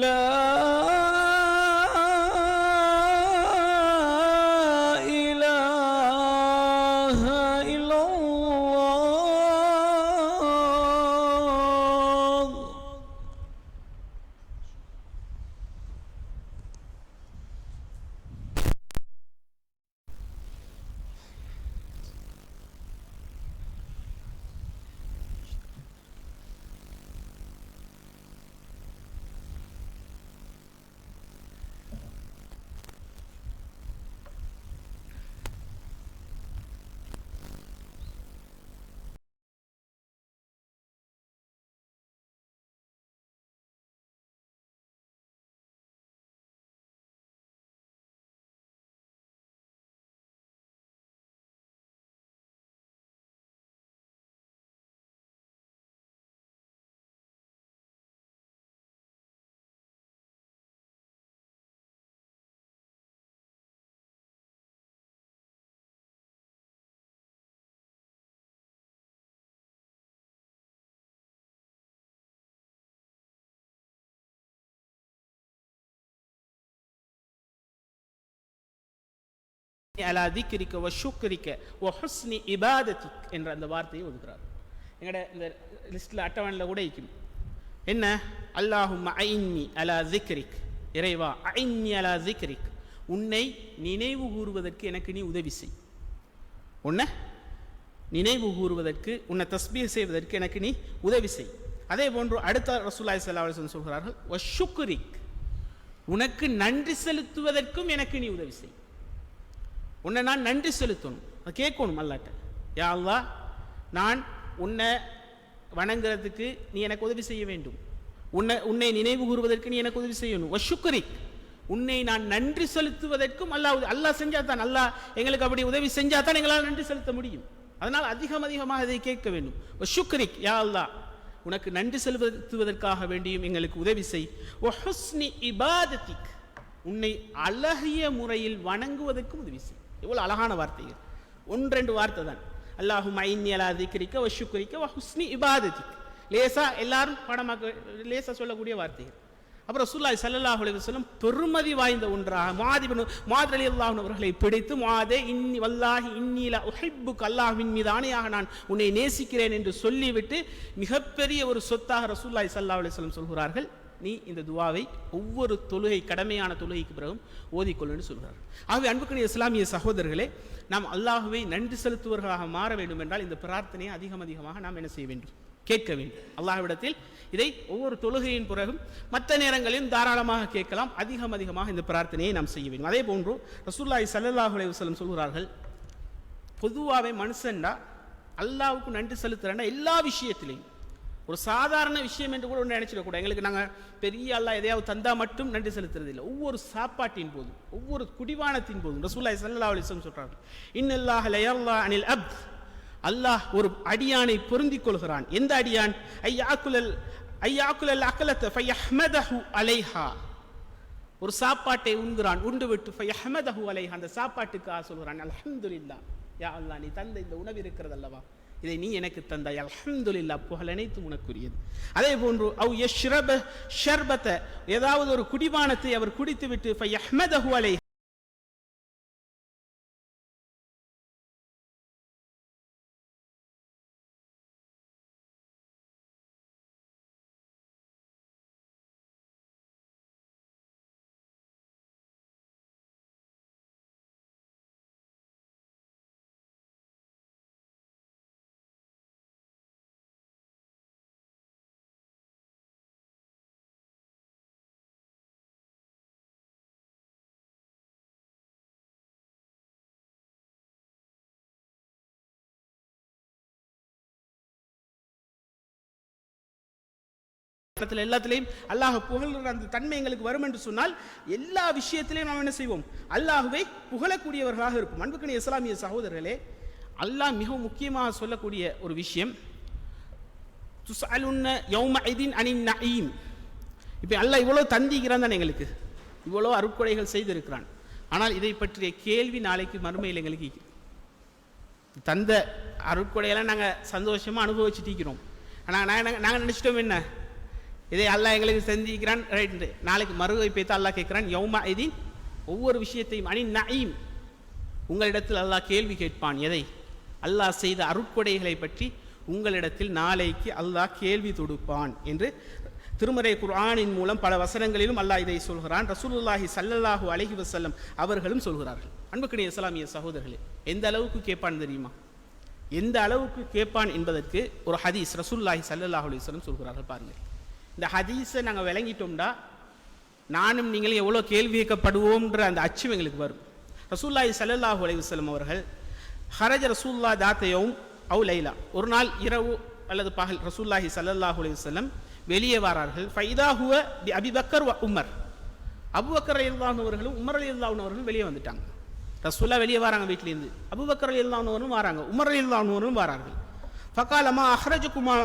B: لا إله إلا الله
A: அலா திக்ரிக வ ஷுக்ரிக வ ஹுஸ்னி இபாதத்திக் என்ற அந்த வார்த்தையை ஒதுக்குறார். எங்கட இந்த லிஸ்ட்டில் அட்டவணையில் கூட இருக்கும். என்ன? அல்லாஹும்ம ஐன்னி அலா திக்ரிக், இறைவா ஐன்னி அலா திக்ரிக், உன்னை நினைவு கூறுவதற்கு எனக்கு நீ உதவி செய். உன்னை நினைவு கூறுவதற்கு, உன்னை தஸ்பீஹ் செய்வதற்கு எனக்கு நீ உதவி செய். அதே போன்று அடுத்த ரசூலுல்லாஹி ஸல்லல்லாஹு அலைஹி வஸல்லம் சொல்கிறார்கள், வ ஷுக்ரிக், உனக்கு நன்றி செலுத்துவதற்கும் எனக்கு நீ உதவி செய். உன்னை நான் நன்றி செலுத்தணும், அதை கேட்கணும் அல்லாட்ட. யா அல்லாஹ், நான் உன்னை வணங்குறதுக்கு நீ எனக்கு உதவி செய்ய வேண்டும், உன்னை நினைவு கூறுவதற்கு நீ எனக்கு உதவி செய்யணும். வஷுக்ரிக், உன்னை நான் நன்றி செலுத்துவதற்கும் அல்லாஹ் செஞ்சாதான், அல்லாஹ் எங்களுக்கு அப்படி உதவி செஞ்சாதான் எங்களால் நன்றி செலுத்த முடியும். அதனால் அதிகமாக இதை கேட்க வேண்டும். வஷுக்ரிக், யா அல்லாஹ், உனக்கு நன்றி செலுத்துவதற்காக வேண்டியும் எங்களுக்கு உதவி செய். வஹுஸ்னி இபாதத்திக், உன்னை அழகிய முறையில் வணங்குவதற்கும் உதவி செய். எவ்வளவு அழகான வார்த்தைகள், 1-2 வார்த்தை தான். அல்லாஹும்ம ஐன்னி அலா திக்ரிக வ ஷுக்ரிக வ ஹுஸ்னி இபாதத்திக். லேசா எல்லாரும் பாடமாக்க லேசா சொல்லக்கூடிய வார்த்தைகள். அப்புறம் ரசூலுல்லாஹி ஸல்லல்லாஹு அலைஹி வஸல்லம் பெருமதி வாய்ந்த ஒன்றாக முஆத் ரலியல்லாஹு அன்ஹு அவர்களை பிடித்து, முஆதே இன்னி வல்லாஹி இன்னி லா உஹிப்புக, அல்லாஹ்வின் மீது ஆணையாக நான் உன்னை நேசிக்கிறேன் என்று சொல்லிவிட்டு மிகப்பெரிய ஒரு சொத்தாக ரசூலுல்லாஹி ஸல்லல்லாஹு அலைஹி வஸல்லம் சொல்கிறார்கள், நீ இந்த துவாவை ஒவ்வொரு தொழுகை, கடமையான தொழுகைக்கு பிறகும் ஓதிக்கொள்ளுன்னு சொல்கிறார். ஆகவே அன்புக்குரிய இஸ்லாமிய சகோதரர்களே, நாம் அல்லாஹ்வை நன்றி செலுத்துவர்களாக மாற வேண்டும் என்றால் இந்த பிரார்த்தனையை அதிகமாக நாம் என்ன செய்ய வேண்டும்? கேட்க வேண்டும். அல்லாஹ்விடத்தில் இதை ஒவ்வொரு தொழுகையின் பிறகும் மற்ற நேரங்களிலும் தாராளமாக கேட்கலாம். அதிகமாக இந்த பிரார்த்தனையை நாம் செய்ய வேண்டும். அதே போன்று ரசூலுல்லாஹி ஸல்லல்லாஹு அலைஹி வஸல்லம் சொல்கிறார்கள், பொதுவாகவே மனுஷன்டா அல்லாஹ்வுக்கு நன்றி செலுத்துறா எல்லா விஷயத்திலையும் ஒரு சாதாரண விஷயம் என்று கூட ஒன்று நினைச்சிடக்கூடாது. எங்களுக்கு நாங்கள் பெரிய அல்லாஹ் எதையாவது தந்தா மட்டும் நன்றி செலுத்துறது இல்லை. ஒவ்வொரு சாப்பாட்டின் போதும், ஒவ்வொரு குடிபானத்தின் போதும் ரசூலுல்லாஹி ஸல்லல்லாஹு அலைஹி வஸல்லம் சொல்றாங்க, இன்னல்லாஹ லயர்லா அனில் அப்த், அல்லாஹ் ஒரு அடியானை பொருந்திக் கொள்கிறான். எந்த அடியான்? ஐயாக்குலல் அகலத ஃபயஹ்மதஹு அலைஹா, ஒரு சாப்பாட்டை உண்கிறான், உண்டு விட்டு ஃபயஹ்மதஹு அலைஹா, அந்த சாப்பாட்டுக்காக சொல்கிறான் அல்ஹம்துலில்லாஹ், யா அல்லாஹ் நீ தந்த இந்த உணவு இருக்கிறது அல்லவா, இதை நீ எனக்கு தந்தாய், அல்ஹம்துலில்லாஹ், புகழ் அனைத்தும் உனக்குரியது. அதே போன்று அவ் யஷ்ரப ஷர்பத, ஏதாவது ஒரு குடிபானத்தை அவர் குடித்துவிட்டு ஃபயஹ்மதஹு அலைஹா, எல்லாத்திலையும் அல்லாஹ் புகழ்கிற அந்த தன்மை எங்களுக்கு வரும் என்று சொன்னால் எல்லா விஷயத்திலையும் நாம் என்ன செய்வோம்? அல்லாஹ்வை புகழக்கூடியவர்களாக இருக்கும். அன்புக்குரிய இஸ்லாமிய சகோதரர்களே, அல்லாஹ் மிக முக்கியமாக சொல்லக்கூடிய ஒரு விஷயம், துஸ்அலுன்ன யௌமஇதின் அனின் நஈம். இப்போ அல்லாஹ் இவ்வளோ தந்திக்கிறான் தான், எங்களுக்கு இவ்வளோ அருட்கொடைகள் செய்திருக்கிறான். ஆனால் இதை பற்றிய கேள்வி நாளைக்கு மறுமையில் எங்களுக்கு தந்த அருட்கொடையெல்லாம் நாங்கள் சந்தோஷமாக அனுபவிச்சுட்டு இருக்கிறோம். ஆனால் நாங்கள் நினச்சிட்டோம் என்ன, இதை அல்லாஹ் எங்களுக்கு செஞ்சிக்கிறான் ரைட்டு, நாளைக்கு மறுகை பேத்து அல்லாஹ் கேட்கிறான் யௌமஇதின், ஒவ்வொரு விஷயத்தையும் அனின் நஈம், உங்களிடத்தில் அல்லாஹ் கேள்வி கேட்பான். எதை? அல்லாஹ் செய்த அருட்கொடைகளை பற்றி உங்களிடத்தில் நாளைக்கு அல்லாஹ் கேள்வி தொடுப்பான் என்று திருமறை குர்ஆனின் மூலம் பல வசனங்களிலும் அல்லாஹ் இதை சொல்கிறான். ரசூலுல்லாஹி ஸல்லல்லாஹு அலைஹி வஸல்லம் அவர்களும் சொல்கிறார்கள். அன்புக்குரிய இஸ்லாமிய சகோதரர்களே, எந்த அளவுக்கு கேட்பான் தெரியுமா? எந்த அளவுக்கு கேட்பான் என்பதற்கு ஒரு ஹதீஸ் ரசூலுல்லாஹி ஸல்லல்லாஹு அலைஹி வஸல்லம் சொல்கிறார்கள். பாருங்கள், இந்த ஹதீஸை நாங்கள் விளங்கிட்டோம்டா நானும் நீங்களும் எவ்வளோ கேள்வி கேட்கப்படுவோம்ன்ற அந்த அச்சம் எங்களுக்கு வரும். ரசூலுல்லாஹி ஸல்லல்லாஹு அலைஹி வஸல்லம் அவர்கள் ஹரஜ ரசூலுல்லாஹ் தாத்தயவும் அவு லைலா, ஒரு நாள் இரவு அல்லது பகல் ரசூலுல்லாஹி ஸல்லல்லாஹு அலைஹி வஸல்லம் வெளியே வரார்கள். ஃபைதா ஹுவ பி அபிபக்கர் வ உமர், அபூபக்கர் ரலியல்லாஹு அவர்களும் உமர் ரலியல்லாஹு அவர்களும் வெளியே வந்துட்டாங்க. ரசூலுல்லாஹ் வெளியே வராங்க வீட்டிலேருந்து, அபூபக்கர் ரலியல்லாஹு அவர்களும் வராங்க, உமர் ரலியல்லாஹு அவர்களும் வரார்கள். ஃபகாலமா அஹ்ரஜகுமா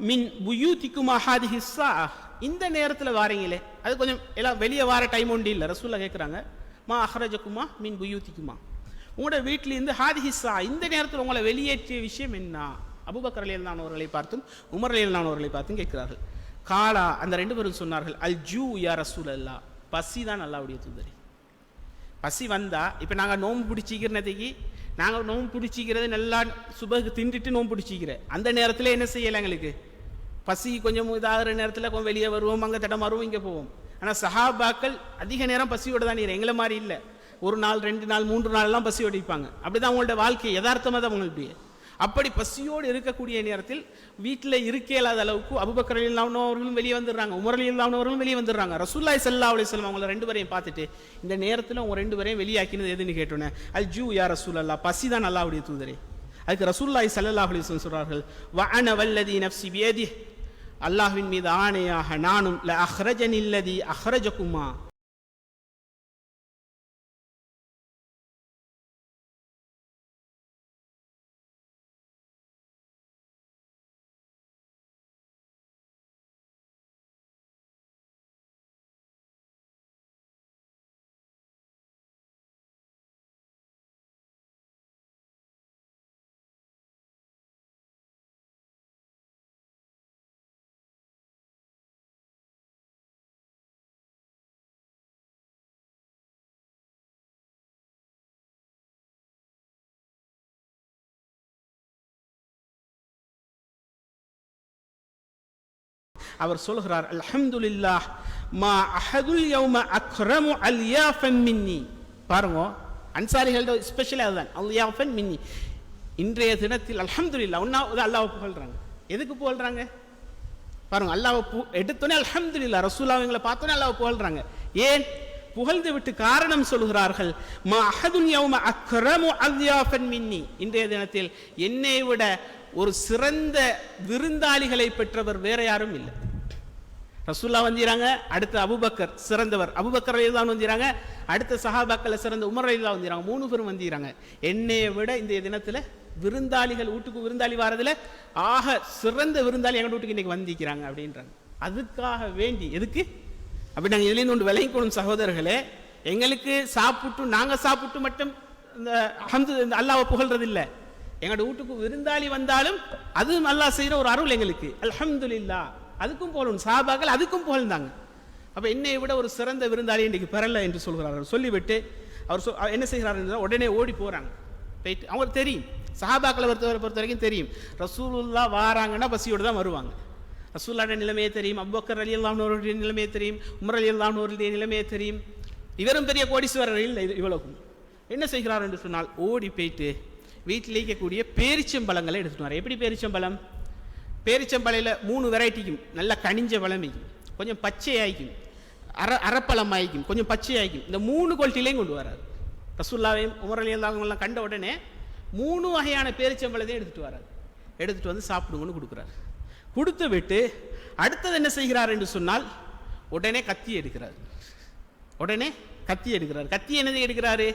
A: மின் புயூதிகுமா ஹாதிஹி ஸாஅ, இந்த நேரத்தில் வாரீங்களே, அது கொஞ்சம் எல்லாம் வெளியே வார டைம் ஒன்று இல்லை. ரசூலுல்லாஹ் கேட்குறாங்க, மா அஹ்ரஜகுமா மின் புயூதிகுமா, உங்களோட வீட்டிலேருந்து ஹாதிஹி ஸாஅ, இந்த நேரத்தில் உங்களை வெளியேற்றிய விஷயம் என்ன? அபூபக்கர் ரலியல்லாஹு அவர்களை பார்த்தும் உமர் ரலியல்லாஹு அவர்களை பார்த்தும் கேட்கிறார்கள். காலா, அந்த ரெண்டு பேரும் சொன்னார்கள், அல் ஜூ யா ரசூலல்லாஹ், பசி தான் அல்லாஹ்வுடைய தூதரே. பசி வந்தா, இப்போ நாங்கள் நோம்பு பிடிச்சிக்கிறதுக்கு, நாங்கள் நோம்பு பிடிச்சிக்கிறது நல்லா சுபகு திண்டுட்டு நோம்பு பிடிச்சிக்கிற அந்த நேரத்தில் என்ன செய்யலை, எங்களுக்கு பசி கொஞ்சம் இதாகிற நேரத்தில் கொஞ்சம் வெளியே வருவோம், அங்கே தடம் வருவோம், இங்கே போவோம். ஆனால் சஹாபாக்கள் அதிக நேரம் பசியோடு தான் எங்களை மாதிரி இல்லை, ஒரு நாள் 2 நாள் 3 நாள்லாம் பசியோடு இருப்பாங்க. அப்படி தான் அவங்களோட வாழ்க்கை யதார்த்தமாக தான் அவங்களுடைய. அப்படி பசியோடு இருக்கக்கூடிய நேரத்தில் வீட்டில் இருக்க இல்லாத அளவுக்கு அபூபக்கர் ரலியல்லாஹு அவர்களும் வெளியே வந்துடுறாங்க, உமர் ரலியல்லாஹு அவர்களும் வெளியே வந்துடுறாங்க. ரசூலுல்லாஹி ஸல்லல்லாஹு அலைஹி வஸல்லம் அவங்க 2 பேரையும் பார்த்துட்டு, இந்த நேரத்தில் அவங்க 2 பேரையும் வெளியாக்கினது எதுன்னு கேட்டோன்னே, அல் ஜூ யா ரசூலல்லாஹ், பசி தான் அல்லாஹ்வுடைய தூதரே. அதுக்கு ரசூலுல்லாஹி ஸல்லல்லாஹு அலைஹி வஸல்லம் சொல்றார்கள், வ அன வல்லதி நஃப்ஸி பியதிஹ், அல்லாஹ்வின் மீது ஆணையாக நானும் ல அஹ்ரஜனி அல்லதி அஹ்ரஜகுமா, அவர் சொல்கிறார், அல்ஹம்துலில்லாஹ் மா அஹதுல் யௌம அக்ரமு அல்யாஃபன் மின்னி. பாருங்க, அன்சாரிகளோட ஸ்பெஷலாக அதுதான், அல்யாஃபன் மின்னி. இன்றைய தினத்தில் அல்ஹம்துலில்லாஹ், ஒன்றாவது அல்லாஹ்வை புகழ்றாங்க. எதுக்கு புகழ்றாங்க பாருங்க, அல்லாஹ்வை எடுத்தோன்னே அல்ஹம்துலில்லாஹ், ரசூலுல்லாஹ் அவங்களை பார்த்தோன்னே அல்லாஹ்வை புகழ்றாங்க. ஏன் புகழ்ந்து விட்டு காரணம் சொல்கிறார்கள், மா அஹதுல் யௌம அக்ரமு அல்யாஃபன் மின்னி, இன்றைய தினத்தில் என்னை விட ஒரு சிறந்த விருந்தாளிகளை பெற்றவர் வேற யாரும் இல்லை. ரசூல்லா வந்திராங்க, அடுத்து அபூபக்கர் சிறந்தவர், அபூபக்கர் ரலியல்லாஹு வந்திராங்க, அடுத்த சஹாபாக்கள் சிறந்த உமர் ரலியல்லாஹு வந்திராங்க, 3 பேரும் வந்திராங்க. என்னைய விட இந்த தினத்தில் விருந்தாளிகள் வீட்டுக்கு விருந்தாளி வாரதுல ஆக சிறந்த விருந்தாளி எங்கள் வீட்டுக்கு இன்னைக்கு வந்திக்கிறாங்க அப்படின்றாங்க. அதுக்காக வேண்டி எதுக்கு அப்படி நாங்கள் இதுலேருந்து ஒன்று விளங்கிக்கணும் சகோதரர்களே. எங்களுக்கு சாப்பிட்டு நாங்கள் சாப்பிட்டு மட்டும் இந்த அல்லாஹ்வை புகழ்றது இல்லை. எங்களோட வீட்டுக்கு விருந்தாளி வந்தாலும் அதுவும் அல்லாஹ் செய்கிற ஒரு அருள் எங்களுக்கு. அல்ஹம்துலில்லாஹ், அதுக்கும் புகழணும். சஹாபாக்கள் அதுக்கும் புகழ்ந்தாங்க. அப்போ என்னை விட ஒரு சிறந்த விருந்தாளி இன்றைக்கு பெறலை என்று சொல்கிறார்கள். சொல்லிவிட்டு அவர் என்ன செய்கிறார்கள், உடனே ஓடி போகிறாங்க. போயிட்டு அவங்களுக்கு தெரியும், சஹாபாக்களை பொறுத்த வரைக்கும் தெரியும், ரசூலுல்லாஹ் வாராங்கன்னா பசியோடு தான் வருவாங்க. ரசூலுல்லாஹ்வுடைய நிலைமையே தெரியும், அபூபக்கர் ரலியல்லாஹு அன்ஹுடைய நிலைமையே தெரியும், உமர் ரலியல்லாஹு அன்ஹுடைய நிலைமையே தெரியும். இவரும் பெரிய கோடீஸ்வரர் இல்லை இவ்வளவுக்கும். என்ன செய்கிறார் என்று சொன்னால், ஓடி போயிட்டு வீட்டில் இருக்கக்கூடிய பேரிச்சம்பழங்களை எடுத்துட்டு வர. எப்படி பேரிச்சம்பழம்? பேரிச்சம்பழையில் 3 வெரைட்டிக்கும், நல்ல கனிஞ்ச பழமைக்கும், கொஞ்சம் பச்சையாய்க்கும், அரைப்பழம் ஆயிக்கும், கொஞ்சம் பச்சையாய்க்கும், இந்த 3 குவாலிட்டிலையும் கொண்டு வரார். ரசூலுல்லாஹையும் உமர் ரலியல்லாஹு அன்ஹுவெல்லாம் கண்ட உடனே 3 வகையான பேரிச்சம்பழத்தையும் எடுத்துட்டு வரார். எடுத்துட்டு வந்து சாப்பிடுங்கன்னு கொடுக்குறார். கொடுத்து விட்டு அடுத்தது என்ன செய்கிறார் என்று சொன்னால், உடனே கத்தி எடுக்கிறார். கத்தி என்னது எடுக்கிறாரு?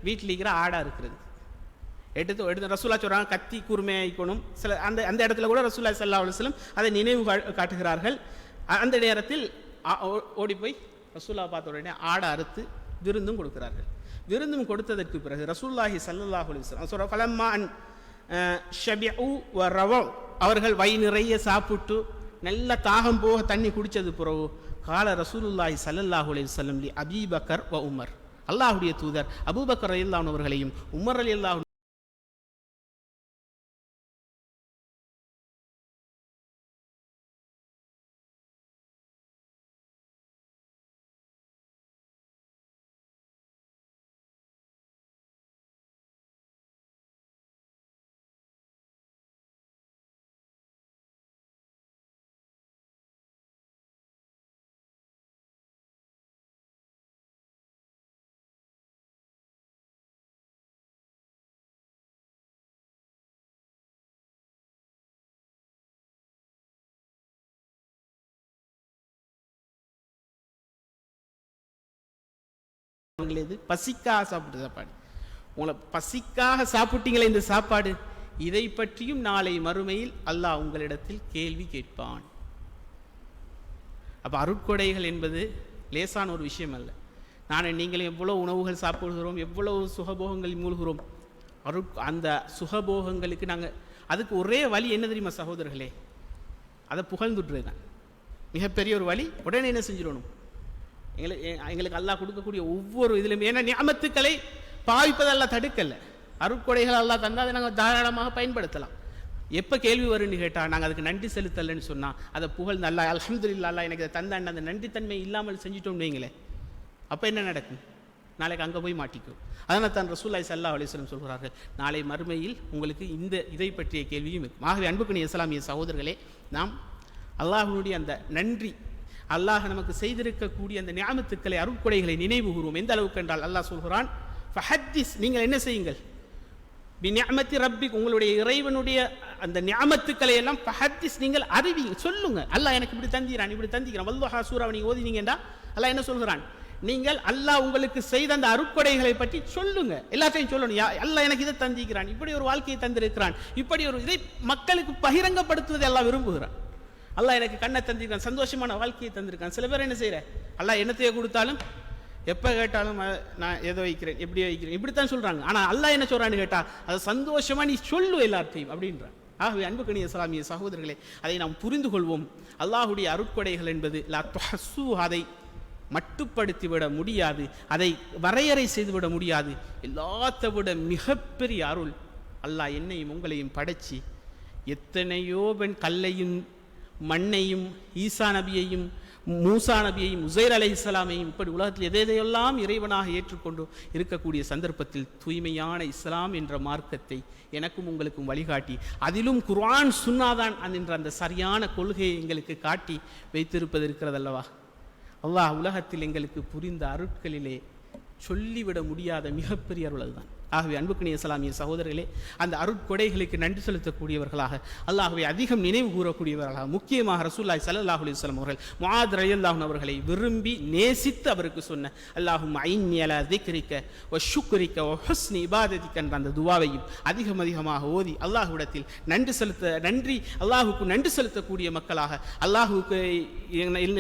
A: வீட்டில் இருக்கிற ஆடா இருக்கிறது எடுத்து ரசூலா சொல்றாங்க, கத்தி கூர்மையாக்கணும். சில அந்த இடத்துல கூட ரசூலுல்லாஹி ஸல்லல்லாஹு அலைஹி வஸல்லம் அதை நினைவு காட்டுகிறார்கள். அந்த நேரத்தில் ஓடி போய் ரசூலா பார்த்த உடனே ஆடை அறுத்து விருந்தும் கொடுக்கிறார்கள். விருந்தும் கொடுத்ததற்கு பிறகு ரசூலுல்லாஹி ஸல்லல்லாஹு அலைஹி வஸல்லம் சொல்ற ஃபலம்மா அன் ஷபிஉ வ ரவ, அவர்கள் வயிறு நிறைய சாப்பிட்டு நல்ல தாகம் போக தண்ணி குடிச்சது பிறகு கால ரசூலுல்லாஹி ஸல்லல்லாஹு அலைஹி வஸல்லம் லி அபீபக்கர் வ உமர், அல்லாஹ்வுடைய தூதர் அபூபக்கர் ரலியல்லாஹு அன்ஹு அவர்களையும் உமர் ரலியல்லாஹு பசிக்காக சாப்பிட்ட சாப்பாடு. உங்களை பசிக்காக சாப்பிட்டீங்களே இந்த சாப்பாடு, இதை பற்றியும் நாளை மறுமையில் அல்லாஹ் உங்களிடத்தில் கேள்வி கேட்பான். அப்போ அருட்கொடைகள் என்பது லேசான ஒரு விஷயம் அல்ல. நீங்களும் எவ்வளோ உணவுகள் சாப்பிடுகிறோம், எவ்வளவு சுகபோகங்கள் மூழ்கிறோம். அந்த சுகபோகங்களுக்கு நாங்கள் அதுக்கு ஒரே வழி என்ன தெரியுமா சகோதரர்களே? அதை புகழ்ந்துட்டுறது தான் மிகப்பெரிய ஒரு வழி. உடனே என்ன செஞ்சிடணும், எங்களுக்கு அல்லாஹ் கொடுக்கக்கூடிய ஒவ்வொரு இதிலும், ஏன்னா நிஅமத்துக்களை பாவிப்பதெல்லாம் தடுக்கலை. அருட்கொடைகள் அல்லாஹ் தந்தால் அதை நாங்கள் தாராளமாக பயன்படுத்தலாம். எப்போ கேள்வி வரும்னு கேட்டால், நாங்கள் அதுக்கு நன்றி செலுத்தலைன்னு சொன்னால் அதை புகழ்ந்து அல்லாஹ் அல்ஹம்துலில்லாஹ் அல்லாஹ் எனக்கு அதை தந்தாண்ட அந்த நன்றித்தன்மை இல்லாமல் செஞ்சுட்டோம்னு வைங்களேன், அப்போ என்ன நடக்கும்? நாளைக்கு அங்கே போய் மாட்டிக்கும். அதனால் தான் ரசூலுல்லாஹி ஸல்லல்லாஹு அலைஹி வஸல்லம் சொல்கிறார்கள், நாளை மறுமையில் உங்களுக்கு இதை பற்றிய கேள்வியும் இருக்கும். ஆகவே அன்புக்குரிய இஸ்லாமிய சகோதரர்களே, நாம் அல்லாஹ்வுடைய அந்த நன்றி, அல்லாஹ் நமக்கு செய்திருக்கக்கூடிய அந்த நிஅமத்துக்களை அருட்கொடைகளை நினைவு கூறுவோம். எந்த அளவுக்கு என்றால் அல்லாஹ் சொல்கிறான், ஃபஹத்திஸ், நீங்கள் என்ன செய்யுங்கள், பிநிஅமத்தி ரப்பிக், உங்களுடைய இறைவனுடைய அந்த நிஅமத்துக்களை எல்லாம் ஃபஹத்திஸ், நீங்கள் அறிவிங்க, சொல்லுங்க. அல்லாஹ் எனக்கு இப்படி தந்திக்கிறான் வல்லுஹா சூராவை நீங்கள் ஓதினீங்கடா அல்லாஹ் என்ன சொல்கிறான், நீங்கள் அல்லாஹ் உங்களுக்கு செய்த அந்த அருட்கொடைகளை பற்றி சொல்லுங்க, எல்லாத்தையும் சொல்லணும். அல்லாஹ் எனக்கு இதை தந்திக்கிறான், இப்படி ஒரு வாழ்க்கையை தந்திருக்கிறான், இப்படி ஒரு இதை மக்களுக்கு பகிரங்கப்படுத்துவதை எல்லாம் விரும்புகிறான். அல்லாஹ் எனக்கு கண்ணை தந்திருக்கான், சந்தோஷமான வாழ்க்கையை தந்திருக்கான். சில பேர் என்ன செய்யற, அல்லாஹ் என்னத்தையே கொடுத்தாலும் எப்போ கேட்டாலும் நான் எதை வைக்கிறேன், எப்படி வைக்கிறேன், இப்படித்தான் சொல்றாங்க. ஆனால் அல்லாஹ் என்ன சொல்றான்னு கேட்டா, அதை சந்தோஷமா நீ சொல்லு எல்லாத்தையும் அப்படின்றான். ஆகவே அன்புக்கணிய இஸ்லாமிய சகோதரர்களே, அதை நாம் புரிந்து கொள்வோம். அல்லாஹுடைய அருட்கொடைகள் என்பது லா துஹஸ்ஸு, அதை மட்டுப்படுத்திவிட முடியாது, அதை வரையறை செய்துவிட முடியாது. எல்லாத்தை விட மிகப்பெரிய அருள், அல்லாஹ் என்னையும் உங்களையும் படைச்சி எத்தனையோ கல்லையும் மண்ணையும் ஈசா நபியையும் மூசா நபியையும் உசைர் அலைஹிஸ்ஸலாமையும் இப்படி உலகத்தில் எதையெல்லாம் இறைவனாக ஏற்றுக்கொண்டு இருக்கக்கூடிய சந்தர்ப்பத்தில் தூய்மையான இஸ்லாம் என்ற மார்க்கத்தை எனக்கும் உங்களுக்கும் வழிகாட்டி, அதிலும் குர்ஆன் சுன்னாதான் என்ற அந்த சரியான கொள்கையை எங்களுக்கு காட்டி வைத்திருப்பது இருக்கிறதல்லவா. அல்லாஹ் உலகத்தில் எங்களுக்கு புரிந்த அருட்களிலே சொல்லிவிட முடியாத மிகப்பெரிய அருள் அதுதான். ஆகவே அன்புக்கினிய இஸ்லாமிய சகோதரர்களே, அந்த அருட்கொடைகளுக்கு நன்றி செலுத்தக்கூடியவர்களாக, அல்லாஹ்வை அதிகம் நினைவு கூறக்கூடியவர்களாக, முக்கியமாக ரசூலுல்லாஹி ஸல்லல்லாஹு அலைஹி வஸல்லம் அவர்கள் முஆத் ரலியல்லாஹு அன்ஹு அவர்களை விரும்பி நேசித்து அவருக்கு சொன்ன அல்லாஹும்ம ஐன்னி அலா திக்ரிக வ ஷுக்ரிக வ ஹுஸ்னி இபாததிக என்ற அந்த துஆவையும் அதிகமாக ஓதி அல்லாஹ்விடத்தில் அல்லாஹுக்கு நன்றி செலுத்தக்கூடிய மக்களாக, அல்லாஹுக்கு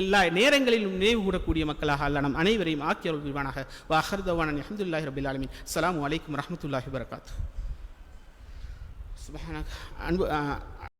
A: எல்லா நேரங்களிலும் நினைவு கூறக்கூடிய மக்களாக அல்லாஹ் நம் அனைவரையும் ஆக்கி அருள் புரிவானாக. வ ஆகிரு தஅவானா அல்ஹம்துலில்லாஹி ரப்பில் ஆலமீன். அஸ்ஸலாமு அலைக்கும் வரஹ்மத்துல்லாஹி வபரகாத்துஹு. சுப்ஹானக.